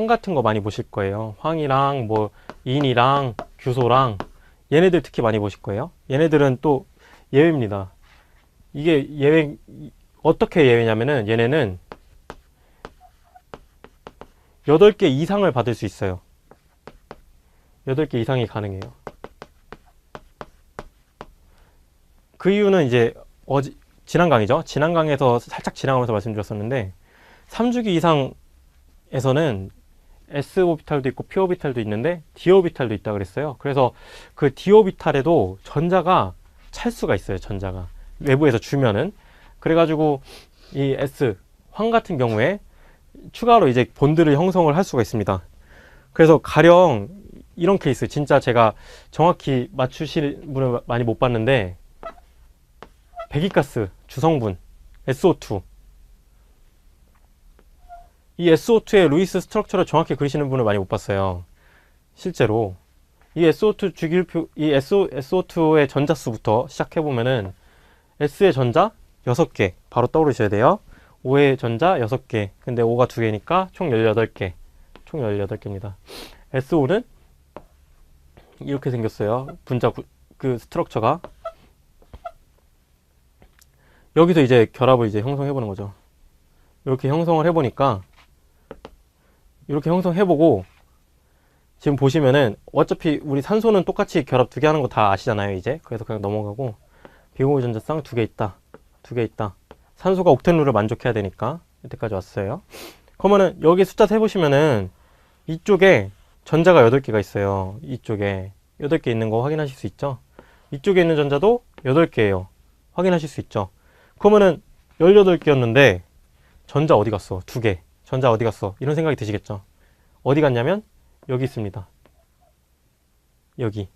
같은 거 많이 보실 거예요. 황이랑 뭐 인이랑 규소랑 얘네들 특히 많이 보실 거예요. 얘네들은 또 예외입니다. 이게 예외 어떻게 예외냐면은 얘네는 8개 이상을 받을 수 있어요. 8개 이상이 가능해요. 그 이유는 이제 지난 강의죠. 지난 강의에서 살짝 지나가면서 말씀드렸었는데 3주기 이상에서는 s오비탈도 있고 p오비탈도 있는데 d오비탈도 있다 그랬어요. 그래서 그 d오비탈에도 전자가 찰 수가 있어요. 전자가 외부에서 주면은. 그래가지고 이 s 황 같은 경우에 추가로 이제 본드를 형성을 할 수가 있습니다. 그래서 가령 이런 케이스 진짜 제가 정확히 맞추실 분을 많이 못 봤는데 배기가스 주성분 SO2 이 SO2의 루이스 스트럭처를 정확히 그리시는 분을 많이 못 봤어요. 실제로 이 SO2 주기율표 이 SO2의 전자수부터 시작해 보면은 S의 전자 6개 바로 떠오르셔야 돼요. O의 전자 6개. 근데 O가 2개니까 총 18개. 총 18개입니다. SO는 이렇게 생겼어요. 분자 그 스트럭처가. 여기서 이제 결합을 이제 형성해 보는 거죠. 이렇게 형성을 해 보니까 이렇게 형성해 보고 지금 보시면은 어차피 우리 산소는 똑같이 결합 2개 하는 거 다 아시잖아요, 이제. 그래서 그냥 넘어가고 비공유 전자쌍 2개 있다. 2개 있다. 산소가 옥텐 룰을 만족해야 되니까 이때까지 왔어요. 그러면은 여기 숫자 세 보시면은 이쪽에 전자가 8개가 있어요. 이쪽에 8개 있는 거 확인하실 수 있죠? 이쪽에 있는 전자도 8개예요. 확인하실 수 있죠? 그러면은 18개였는데 전자 어디 갔어? 2개. 전자 어디 갔어? 이런 생각이 드시겠죠? 어디 갔냐면 여기 있습니다. 여기.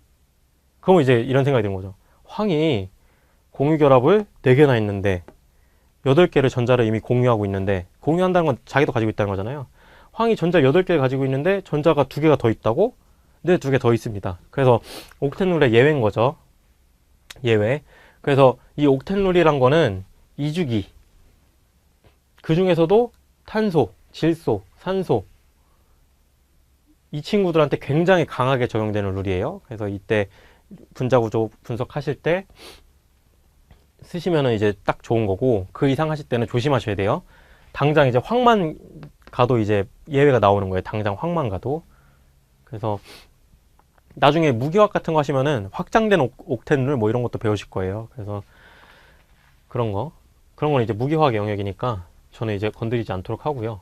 그러면 이제 이런 생각이 드는 거죠. 황이 공유결합을 4개나 했는데 8개를 전자를 이미 공유하고 있는데 공유한다는 건 자기도 가지고 있다는 거잖아요. 황이 전자 8개를 가지고 있는데 전자가 2개가 더 있다고? 네, 두 개 더 있습니다. 그래서 옥텐룰의 예외인 거죠. 예외. 그래서 이 옥텐룰이란 거는 이주기. 그 중에서도 탄소, 질소, 산소. 이 친구들한테 굉장히 강하게 적용되는 룰이에요. 그래서 이때 분자구조 분석하실 때 쓰시면은 이제 딱 좋은 거고, 그 이상 하실 때는 조심하셔야 돼요. 당장 이제 확만 가도 이제 예외가 나오는 거예요. 당장 확만 가도. 그래서 나중에 무기화학 같은 거 하시면은 확장된 옥텐룰 뭐 이런 것도 배우실 거예요. 그래서 그런 건 이제 무기화학의 영역이니까 저는 이제 건드리지 않도록 하고요.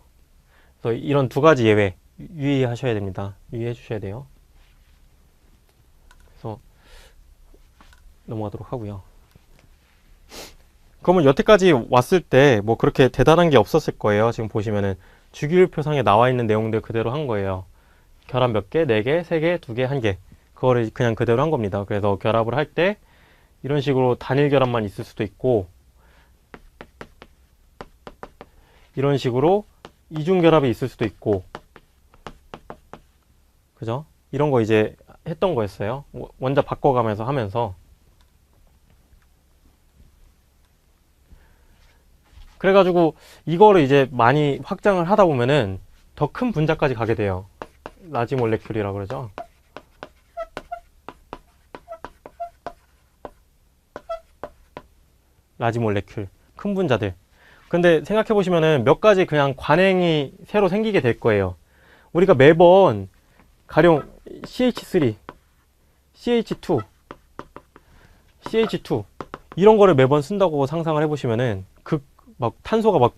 그래서 이런 두 가지 예외 유의하셔야 됩니다. 유의해 주셔야 돼요. 그래서 넘어가도록 하고요. 그러면 여태까지 왔을 때 뭐 그렇게 대단한 게 없었을 거예요. 지금 보시면은 주기율표상에 나와 있는 내용들 그대로 한 거예요. 결합 몇 개? 4개, 3개, 2개, 1개. 그거를 그냥 그대로 한 겁니다. 그래서 결합을 할 때 이런 식으로 단일 결합만 있을 수도 있고, 이런 식으로 이중 결합이 있을 수도 있고, 그죠? 이런 거 이제 했던 거였어요. 원자 바꿔가면서 하면서. 그래가지고 이거를 이제 많이 확장을 하다 보면은 더 큰 분자까지 가게 돼요. 라지 몰레큘이라고 그러죠. 라지 몰레큘. 큰 분자들. 근데 생각해 보시면은 몇 가지 그냥 관행이 새로 생기게 될 거예요. 우리가 매번 가령 CH3, CH2, CH2 이런 거를 매번 쓴다고 상상을 해보시면은 막 탄소가 막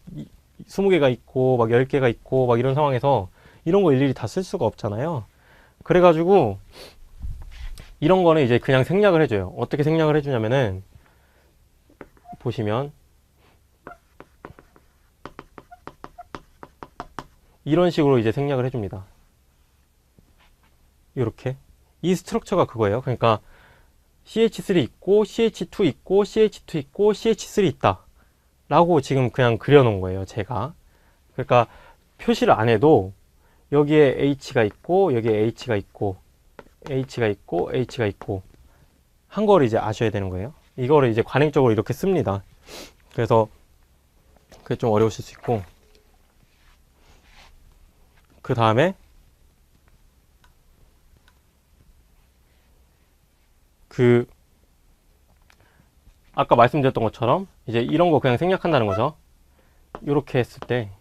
20개가 있고 막 10개가 있고 막 이런 상황에서 이런 거 일일이 다 쓸 수가 없잖아요. 그래가지고 이런 거는 이제 그냥 생략을 해줘요. 어떻게 생략을 해주냐면은 보시면 이런 식으로 이제 생략을 해줍니다. 이렇게 이 스트럭처가 그거예요. 그러니까 CH3 있고 CH2 있고 CH2 있고 CH3 있다 라고 지금 그냥 그려놓은 거예요, 제가. 그러니까 표시를 안 해도 여기에 H가 있고 여기에 H가 있고 H가 있고 H가 있고 한 거를 이제 아셔야 되는 거예요. 이거를 이제 관행적으로 이렇게 씁니다. 그래서 그게 좀 어려우실 수 있고, 그 다음에 아까 말씀드렸던 것처럼 이제 이런 거 그냥 생략한다는 거죠. 이렇게 했을 때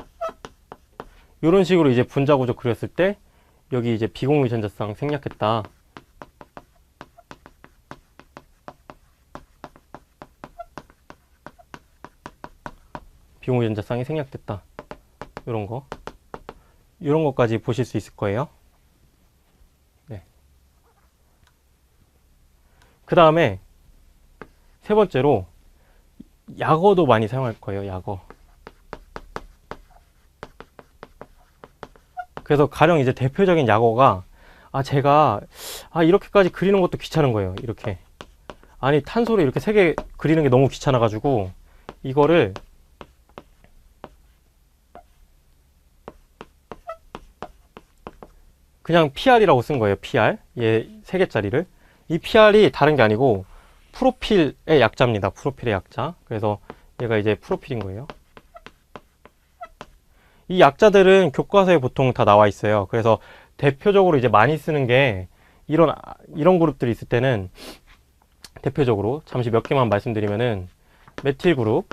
이런 식으로 이제 분자 구조 그렸을 때 여기 이제 비공유 전자쌍 생략했다. 비공유 전자쌍이 생략됐다. 이런 거. 이런 것까지 보실 수 있을 거예요. 네. 그 다음에 세 번째로 약어도 많이 사용할 거예요. 약어. 그래서 가령 이제 대표적인 약어가 제가 이렇게까지 그리는 것도 귀찮은 거예요. 이렇게. 아니 탄소를 이렇게 3개 그리는 게 너무 귀찮아 가지고 이거를 그냥 PR이라고 쓴 거예요. PR. 얘 3개짜리를. 이 PR이 다른 게 아니고 프로필의 약자입니다. 프로필의 약자. 그래서 얘가 이제 프로필인 거예요. 이 약자들은 교과서에 보통 다 나와 있어요. 그래서 대표적으로 이제 많이 쓰는 게 이런 그룹들이 있을 때는 대표적으로 잠시 몇 개만 말씀드리면은 메틸 그룹,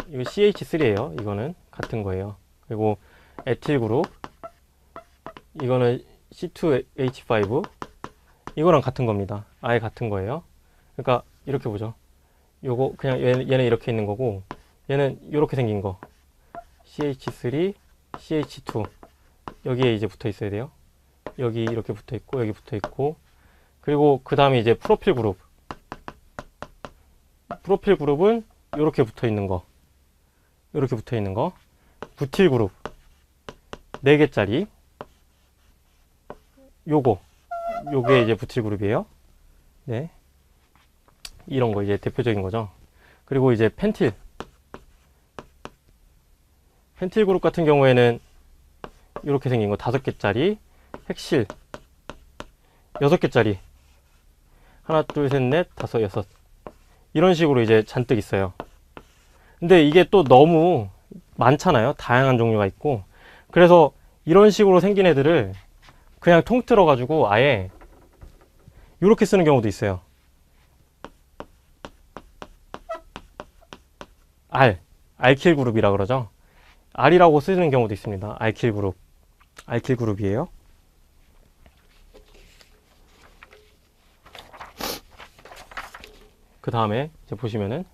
이거 CH3예요. 이거는 같은 거예요. 그리고 에틸 그룹, 이거는 C2H5, 이거랑 같은 겁니다. 아예 같은 거예요. 그러니까 이렇게 보죠. 요거 그냥 얘는 이렇게 있는 거고, 얘는 이렇게 생긴 거 CH3, CH2 여기에 이제 붙어 있어야 돼요. 여기 이렇게 붙어 있고 여기 붙어 있고, 그리고 그 다음에 이제 프로필 그룹. 프로필 그룹은 이렇게 붙어 있는 거, 이렇게 붙어 있는 거. 부틸 그룹 4개짜리. 요게 이제 부틸 그룹이에요. 네. 이런 거 이제 대표적인 거죠. 그리고 이제 펜틸 그룹 같은 경우에는 이렇게 생긴 거 5개짜리 핵실 6개짜리. 하나, 둘, 셋, 넷, 다섯, 여섯. 이런 식으로 이제 잔뜩 있어요. 근데 이게 또 너무 많잖아요. 다양한 종류가 있고. 그래서 이런 식으로 생긴 애들을 그냥 통틀어 가지고 아예 이렇게 쓰는 경우도 있어요. 알킬 그룹이라 그러죠. R이라고 쓰는 경우도 있습니다. 알킬 그룹. 알킬 그룹이에요. 그 다음에 이제 보시면은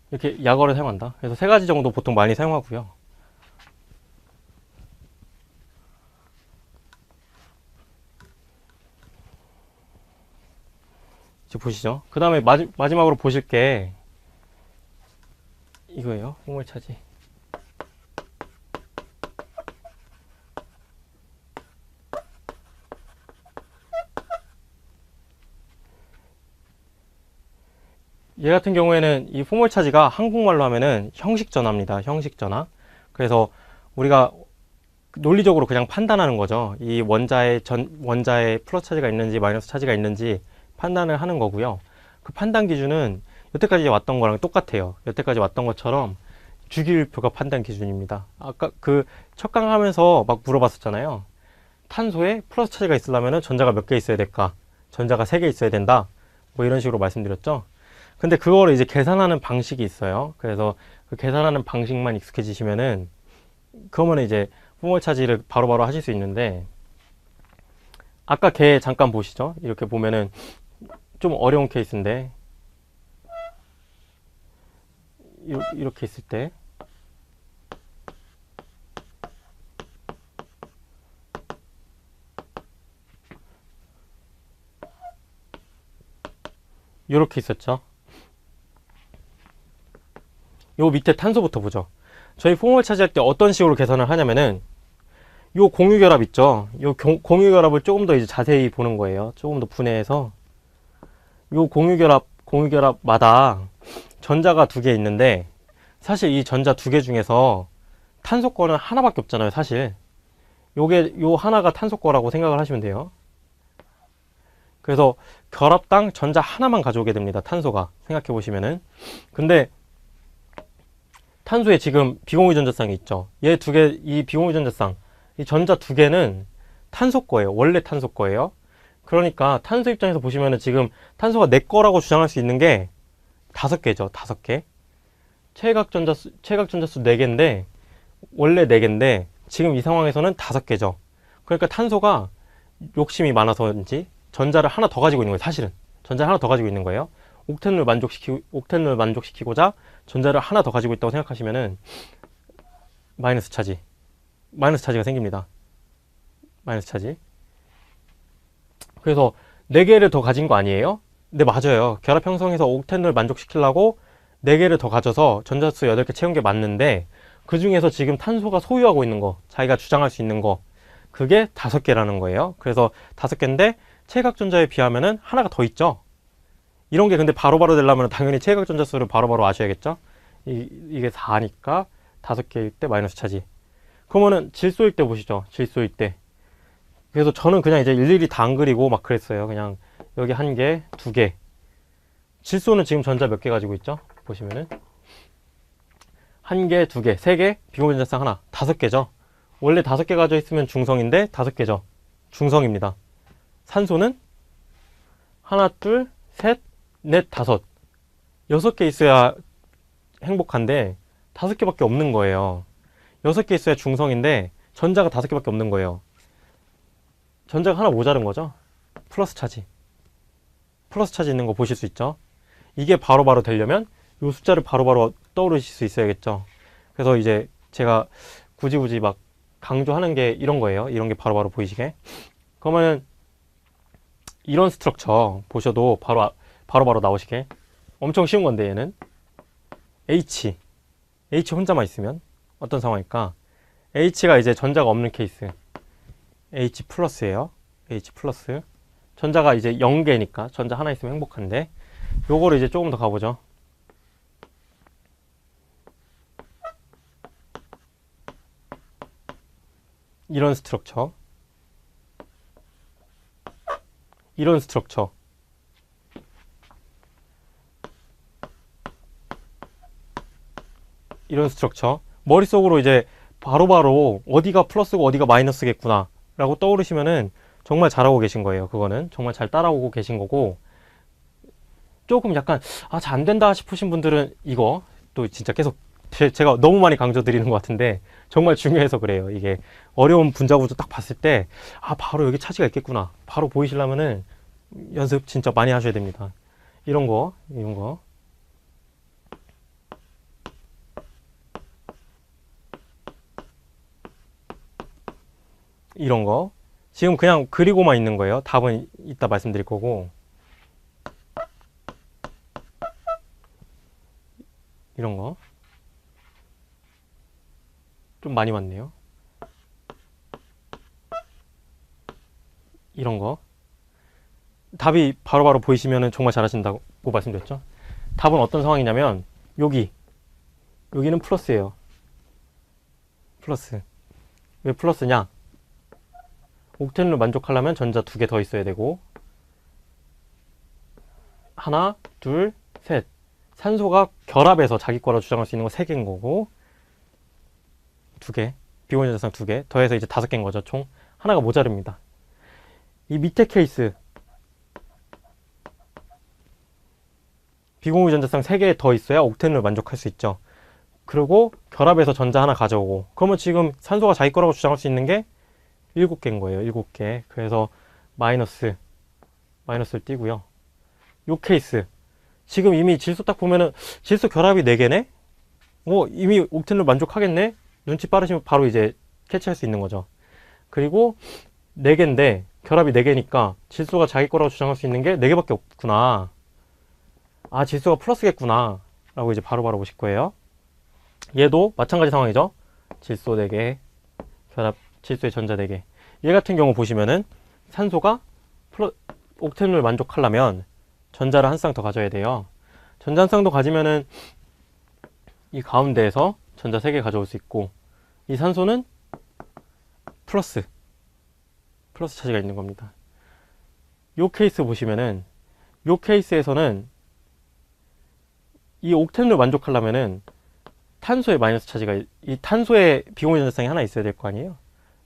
이렇게 약어를 사용한다. 그래서 3가지 정도 보통 많이 사용하고요. 이제 보시죠. 그 다음에 마지막으로 보실 게 이거예요. 홍물차지. 얘 같은 경우에는 이 포멀차지가 한국말로 하면은 형식전화입니다. 형식전화. 그래서 우리가 논리적으로 그냥 판단하는 거죠. 이 원자에 플러스 차지가 있는지 마이너스 차지가 있는지 판단을 하는 거고요. 그 판단 기준은 여태까지 왔던 거랑 똑같아요. 여태까지 왔던 것처럼 주기율표가 판단 기준입니다. 아까 그 척강 하면서 막 물어봤었잖아요. 탄소에 플러스 차지가 있으려면 전자가 몇 개 있어야 될까? 전자가 3개 있어야 된다. 뭐 이런 식으로 말씀드렸죠. 근데 그거를 이제 계산하는 방식이 있어요. 그래서 그 계산하는 방식만 익숙해지시면은 그러면 이제 포멀 차지를 바로바로 하실 수 있는데, 아까 걔 잠깐 보시죠. 이렇게 보면은 좀 어려운 케이스인데 이렇게 있을 때 이렇게 있었죠. 요 밑에 탄소부터 보죠. 저희 포멀 차지할 때 어떤 식으로 계산을 하냐면은 요 공유결합 있죠. 요 공유결합을 조금 더 이제 자세히 보는 거예요. 조금 더 분해해서 요 공유결합마다 전자가 2개 있는데, 사실 이 전자 2개 중에서 탄소 거는 하나밖에 없잖아요. 사실 요 하나가 탄소 거라고 생각을 하시면 돼요. 그래서 결합당 전자 하나만 가져오게 됩니다. 탄소가 생각해 보시면은. 근데 탄소에 지금 비공유 전자쌍이 있죠. 얘 2개, 이 비공유 전자쌍, 이 전자 2개는 탄소 거예요. 원래 탄소 거예요. 그러니까 탄소 입장에서 보시면은 지금 탄소가 내 거라고 주장할 수 있는 게 5개죠. 5개. 체각 전자수 4개인데, 원래 4개인데 지금 이 상황에서는 5개죠. 그러니까 탄소가 욕심이 많아서인지 전자를 하나 더 가지고 있는 거예요. 사실은 전자를 하나 더 가지고 있는 거예요. 옥텐을 만족시키고자 전자를 하나 더 가지고 있다고 생각하시면은 마이너스 차지가 생깁니다. 마이너스 차지. 그래서 4개를 더 가진 거 아니에요? 네, 맞아요. 결합 형성해서 옥텐을 만족시키려고 4개를 더 가져서 전자수 8개 채운 게 맞는데, 그 중에서 지금 탄소가 소유하고 있는 거, 자기가 주장할 수 있는 거, 그게 5개라는 거예요. 그래서 5개인데 체각전자에 비하면은 하나가 더 있죠. 이런 게 근데 바로바로 되려면 당연히 체각전자수를 바로바로 아셔야겠죠. 이게 4니까 5개일 때 마이너스 차지. 그러면은 질소일 때 보시죠. 질소일 때. 그래서 저는 그냥 이제 일일이 다 안 그리고 막 그랬어요. 그냥 여기 1개, 2개. 질소는 지금 전자 몇 개 가지고 있죠? 보시면은 1개, 2개, 3개, 비공유전자쌍 하나, 5개죠. 원래 5개 가져 있으면 중성인데 5개죠. 중성입니다. 산소는 하나, 둘, 셋, 넷, 5. 6개 있어야 행복한데 5개밖에 없는 거예요. 6개 있어야 중성인데 전자가 5개밖에 없는 거예요. 전자가 하나 모자른 거죠. 플러스 차지 있는 거 보실 수 있죠. 이게 바로바로 되려면 이 숫자를 바로바로 떠오르실 수 있어야겠죠. 그래서 이제 제가 굳이 막 강조하는 게 이런 거예요. 이런 게 바로바로 보이시게. 그러면은 이런 스트럭처 보셔도 바로바로 나오시게. 엄청 쉬운 건데, 얘는 H 혼자만 있으면 어떤 상황일까? H가 이제 전자가 없는 케이스. H 플러스예요. H 플러스. 전자가 이제 0개니까 전자 하나 있으면 행복한데, 요거를 이제 조금 더 가보죠. 이런 스트럭처. 이런 스트럭처. 이런 스트럭처. 머릿속으로 이제 바로바로 어디가 플러스고 어디가 마이너스겠구나 라고 떠오르시면은 정말 잘하고 계신 거예요. 그거는 정말 잘 따라오고 계신 거고, 조금 약간 잘 안 된다 싶으신 분들은 이거 또 진짜 계속 제가 너무 많이 강조드리는 것 같은데 정말 중요해서 그래요. 이게 어려운 분자구조 딱 봤을 때 바로 여기 차지가 있겠구나 바로 보이시려면은 연습 진짜 많이 하셔야 됩니다. 이런 거 지금 그냥 그리고만 있는 거예요. 답은 이따 말씀드릴 거고, 이런 거 좀 많이 왔네요. 이런 거 답이 바로바로 보이시면은 정말 잘하신다고 말씀드렸죠. 답은 어떤 상황이냐면 여기는 플러스예요. 플러스. 왜 플러스냐? 옥텐으로 만족하려면 전자 2개 더 있어야 되고, 하나, 둘, 셋. 산소가 결합해서 자기 거라 주장할 수 있는 거 3개인 거고, 2개, 비공유전자쌍 2개 더해서 이제 5개인 거죠. 총 하나가 모자릅니다. 이 밑에 케이스 비공유전자쌍 3개 더 있어야 옥텐을 만족할 수 있죠. 그리고 결합해서 전자 하나 가져오고, 그러면 지금 산소가 자기 거라고 주장할 수 있는 게 7개인 거예요. 7개. 그래서 마이너스를 띄고요. 요 케이스 지금 이미 질소 딱 보면은 질소 결합이 4개네? 이미 옥텐을 만족하겠네? 눈치 빠르시면 바로 이제 캐치할 수 있는 거죠. 그리고 4개인데 결합이 4개니까 질소가 자기 거라고 주장할 수 있는 게 4개밖에 없구나. 질소가 플러스겠구나 라고 이제 바로바로 보실 거예요. 얘도 마찬가지 상황이죠. 질소 4개, 결합 질소의 전자 4개. 얘 같은 경우 보시면은 산소가 옥텐을 만족하려면 전자를 한 쌍 더 가져야 돼요. 전자 한 쌍 더 가지면은 이 가운데에서 전자 3개 가져올 수 있고, 이 산소는 플러스 차지가 있는 겁니다. 요 케이스 보시면은 요 케이스에서는 이 옥텐을 만족하려면은 탄소의 마이너스 차지가, 이 탄소의 비공유전자쌍이 하나 있어야 될 거 아니에요.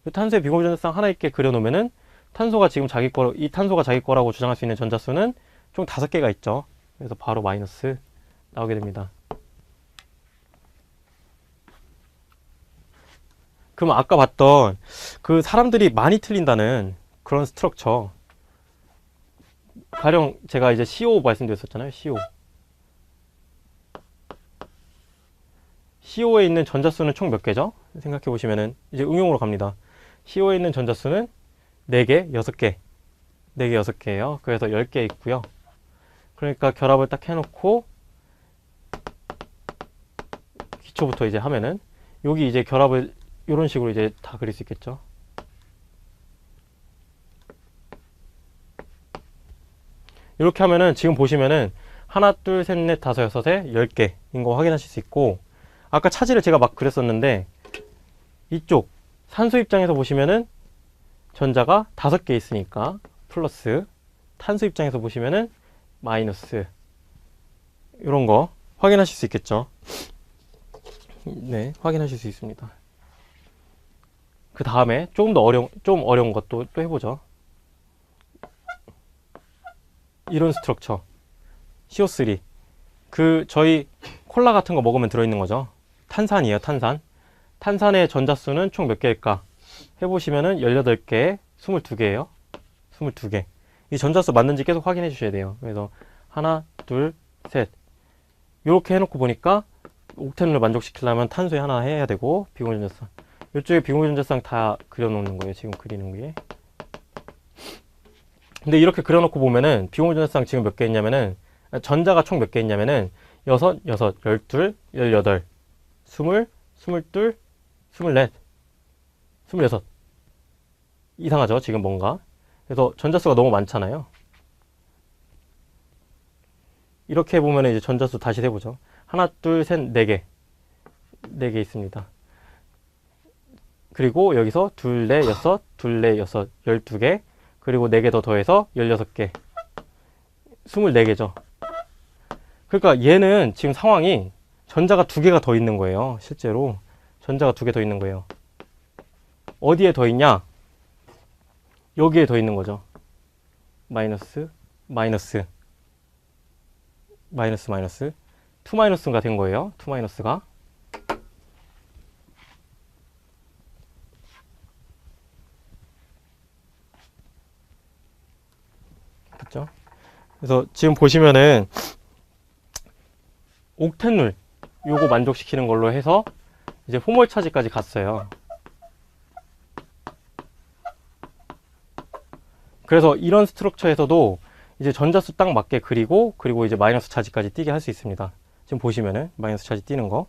이 탄소의 비공유전자쌍 하나 있게 그려놓으면은 탄소가 지금 이 탄소가 자기 거라고 주장할 수 있는 전자수는 총 5개가 있죠. 그래서 바로 마이너스 나오게 됩니다. 그럼 아까 봤던 그 사람들이 많이 틀린다는 그런 스트럭처, 가령 제가 이제 CO 말씀드렸었잖아요. CO에 있는 전자수는 총 몇 개죠? 생각해 보시면은 이제 응용으로 갑니다. CO에 있는 전자수는 4개, 6개. 4개, 6개예요. 그래서 10개 있고요. 그러니까 결합을 딱 해놓고 기초부터 이제 하면은 여기 이제 결합을 이런 식으로 이제 다 그릴 수 있겠죠. 이렇게 하면은 지금 보시면은 하나, 둘, 셋, 넷, 다섯, 여섯에 10개인 거 확인하실 수 있고, 아까 차지를 제가 막 그렸었는데 이쪽 산소 입장에서 보시면은 전자가 5개 있으니까 플러스, 탄소 입장에서 보시면은 마이너스, 이런 거 확인하실 수 있겠죠. 네, 확인하실 수 있습니다. 그 다음에 좀 어려운 것도 또 해보죠. 이런 스트럭처 CO3, 저희 콜라 같은 거 먹으면 들어있는 거죠. 탄산이에요. 탄산의 전자수는 총 몇 개일까 해보시면은 18개, 22개예요. 22개. 이 전자수 맞는지 계속 확인해 주셔야 돼요. 그래서 하나, 둘, 셋 이렇게 해놓고 보니까 옥텐을 만족시키려면 탄소에 하나 해야 되고, 비공유전자쌍 이쪽에 비공유전자쌍 다 그려놓는 거예요. 지금 그리는 게. 근데 이렇게 그려놓고 보면은 비공유전자쌍 지금 몇 개 있냐면은, 전자가 총 몇 개 있냐면은 6, 12, 18, 20, 22, 24, 26. 이상하죠? 지금 뭔가. 그래서 전자수가 너무 많잖아요. 이렇게 해보면 이제 전자수 다시 세보죠. 하나, 둘, 셋, 4개. 4개 있습니다. 그리고 여기서 둘, 넷, 여섯, 둘, 넷, 여섯, 12개. 그리고 4개 더 더해서 16개. 24개죠. 그러니까 얘는 지금 상황이 전자가 2개가 더 있는 거예요. 실제로. 전자가 2개 더 있는 거예요. 어디에 더 있냐? 여기에 더 있는 거죠. 마이너스, 마이너스, 마이너스, 마이너스. 2 마이너스가 된 거예요. 2 마이너스가. 됐죠? 그래서 지금 보시면은 옥텐룰 요거 만족시키는 걸로 해서 이제 호몰 차지까지 갔어요. 그래서 이런 스트럭처에서도 이제 전자수 딱 맞게 그리고 이제 마이너스 차지까지 띄게 할 수 있습니다. 지금 보시면은 마이너스 차지 띄는 거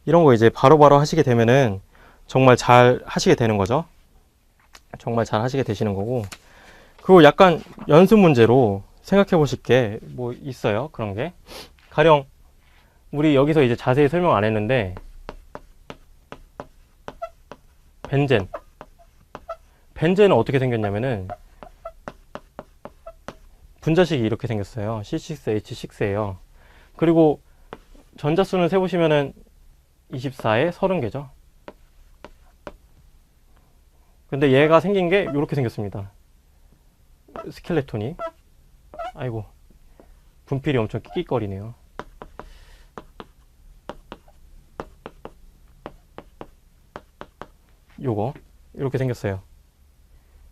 이런 거 이제 바로바로 하시게 되면은 정말 잘 하시게 되는 거죠. 정말 잘 하시게 되시는 거고, 그리고 약간 연습 문제로 생각해 보실 게 뭐 있어요. 그런 게 가령 우리 여기서 이제 자세히 설명 안 했는데 벤젠은 어떻게 생겼냐면은 분자식이 이렇게 생겼어요. C6H6예요. 그리고 전자수는 세보시면은 24에 30개죠. 근데 얘가 생긴 게 이렇게 생겼습니다. 스켈레톤이. 아이고, 분필이 엄청 끽끽거리네요. 요거 이렇게 생겼어요.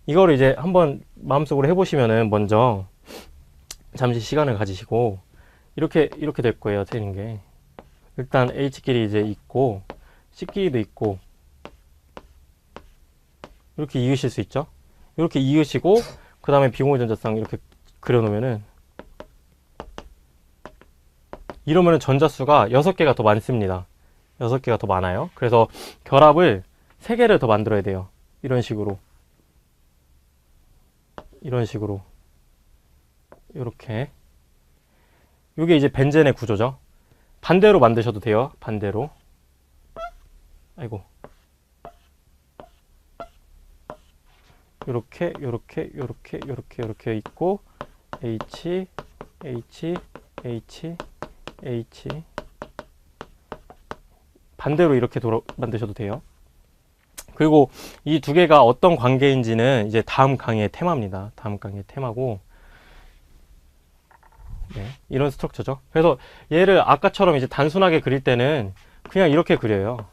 이거를 이제 한번 마음속으로 해보시면은 먼저 잠시 시간을 가지시고 이렇게 될 거예요. 되는 게 일단 H끼리 이제 있고 C끼리도 있고 이렇게 이으실 수 있죠. 이렇게 이으시고 그 다음에 비공유 전자쌍 이렇게 그려놓으면은 이러면은 전자수가 6개가 더 많습니다. 6개가 더 많아요. 그래서 결합을 3개를 더 만들어야 돼요. 이런 식으로 이렇게. 이게 이제 벤젠의 구조죠. 반대로 만드셔도 돼요. 반대로. 아이고. 요렇게 있고 H 반대로 이렇게 만드셔도 돼요. 그리고 이 두 개가 어떤 관계인지는 이제 다음 강의의 테마입니다. 다음 강의의 테마고, 네, 이런 스트럭처죠. 그래서 얘를 아까처럼 이제 단순하게 그릴 때는 그냥 이렇게 그려요.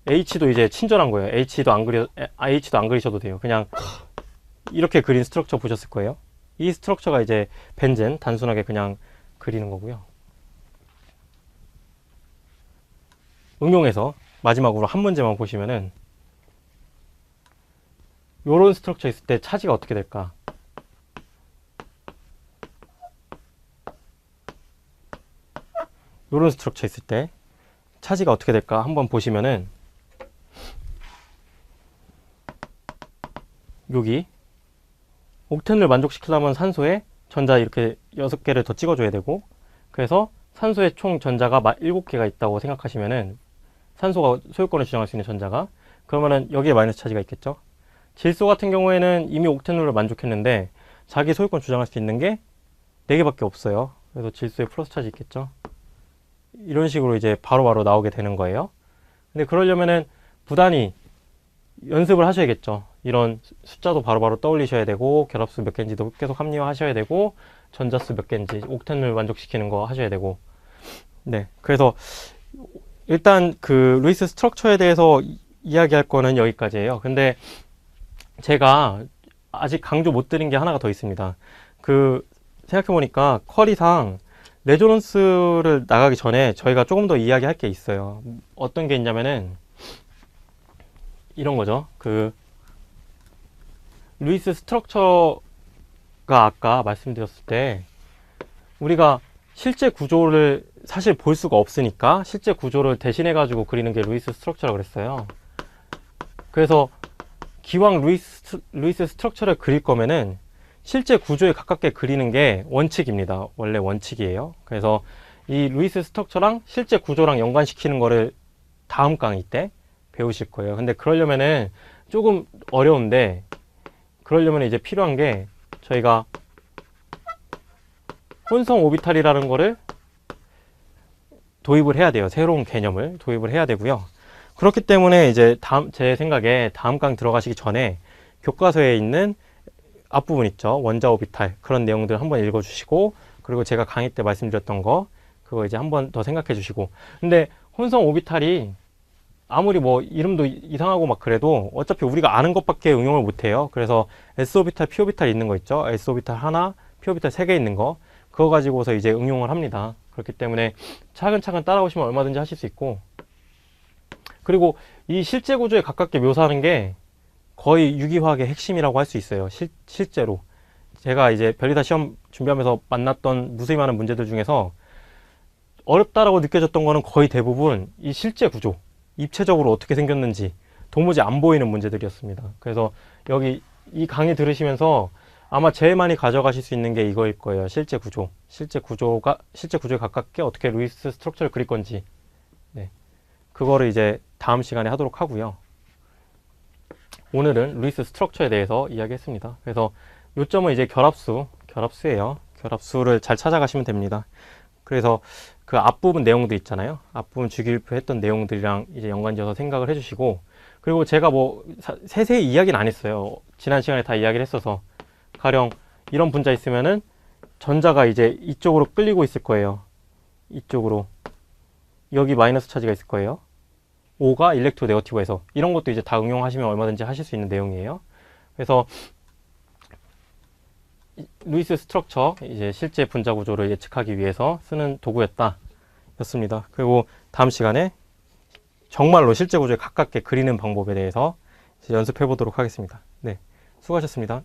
H도 이제 친절한 거예요. H도 안 그리셔도 돼요. 그냥 이렇게 그린 스트럭처 보셨을 거예요. 이 스트럭처가 이제 벤젠, 단순하게 그냥 그리는 거고요. 응용해서 마지막으로 한 문제만 보시면은 요런 스트럭처 있을 때 차지가 어떻게 될까? 요런 스트럭처 있을 때 차지가 어떻게 될까? 한번 보시면은 여기 옥텐을 만족시키려면 산소에 전자 이렇게 6개를 더 찍어줘야 되고, 그래서 산소에 총 전자가 7개가 있다고 생각하시면은 산소가 소유권을 주장할 수 있는 전자가, 그러면은 여기에 마이너스 차지가 있겠죠. 질소 같은 경우에는 이미 옥텐룰을 만족했는데 자기 소유권 주장할 수 있는 게 4개밖에 없어요. 그래서 질소에 플러스 차지 있겠죠. 이런 식으로 이제 바로바로 나오게 되는 거예요. 근데 그러려면은 부단히 연습을 하셔야겠죠. 이런 숫자도 바로바로 떠올리셔야 되고, 결합수 몇 개인지도 계속 합리화하셔야 되고, 전자수 몇 개인지 옥텐을 만족시키는 거 하셔야 되고. 네, 그래서 일단 그 루이스 스트럭처에 대해서 이야기할 거는 여기까지예요. 근데 제가 아직 강조 못 드린 게 하나가 더 있습니다. 그 생각해보니까 쿼리상 레조넌스를 나가기 전에 저희가 조금 더 이야기할 게 있어요. 어떤 게 있냐면은 이런 거죠. 그 루이스 스트럭처가 아까 말씀드렸을 때 우리가 실제 구조를 사실 볼 수가 없으니까 실제 구조를 대신해 가지고 그리는 게 루이스 스트럭처라고 그랬어요. 그래서 기왕 루이스 스트럭처를 그릴 거면은 실제 구조에 가깝게 그리는 게 원칙입니다. 원래 원칙이에요. 그래서 이 루이스 스트럭처랑 실제 구조랑 연관시키는 거를 다음 강의 때 배우실 거예요. 근데 그러려면은 조금 어려운데, 그러려면 이제 필요한 게 저희가 혼성 오비탈이라는 거를 도입을 해야 돼요. 새로운 개념을 도입을 해야 되고요. 그렇기 때문에 이제 제 생각에 다음 강 들어가시기 전에 교과서에 있는 앞부분 있죠. 원자 오비탈. 그런 내용들 한번 읽어주시고, 그리고 제가 강의 때 말씀드렸던 거, 그거 이제 한번 더 생각해 주시고. 근데 혼성 오비탈이 아무리 뭐 이름도 이상하고 막 그래도 어차피 우리가 아는 것밖에 응용을 못 해요. 그래서 S오비탈, P오비탈 있는 거 있죠. S오비탈 하나, P오비탈 3개 있는 거. 그거 가지고서 이제 응용을 합니다. 그렇기 때문에 차근차근 따라오시면 얼마든지 하실 수 있고, 그리고 이 실제 구조에 가깝게 묘사하는 게 거의 유기화학의 핵심이라고 할 수 있어요. 실제로 제가 이제 별리다 시험 준비하면서 만났던 무수히 많은 문제들 중에서 어렵다라고 느껴졌던 거는 거의 대부분 이 실제 구조, 입체적으로 어떻게 생겼는지 도무지 안 보이는 문제들이었습니다. 그래서 여기 이 강의 들으시면서 아마 제일 많이 가져가실 수 있는 게 이거일 거예요. 실제 구조에 가깝게 어떻게 루이스 스트럭처를 그릴 건지. 네. 그거를 이제 다음 시간에 하도록 하고요. 오늘은 루이스 스트럭처에 대해서 이야기했습니다. 그래서 요점은 이제 결합수예요. 결합수를 잘 찾아가시면 됩니다. 그래서 그 앞부분 내용들 있잖아요. 앞부분 주기율표 했던 내용들이랑 이제 연관지어서 생각을 해주시고, 그리고 제가 뭐 세세히 이야기는 안 했어요. 지난 시간에 다 이야기를 했어서. 가령 이런 분자 있으면은 전자가 이제 이쪽으로 끌리고 있을 거예요. 이쪽으로. 여기 마이너스 차지가 있을 거예요. O가 일렉트로 네거티브에서. 이런 것도 이제 다 응용하시면 얼마든지 하실 수 있는 내용이에요. 그래서 루이스 스트럭처, 이제 실제 분자 구조를 예측하기 위해서 쓰는 도구였다. 였습니다. 그리고 다음 시간에 정말로 실제 구조에 가깝게 그리는 방법에 대해서 연습해 보도록 하겠습니다. 네. 수고하셨습니다.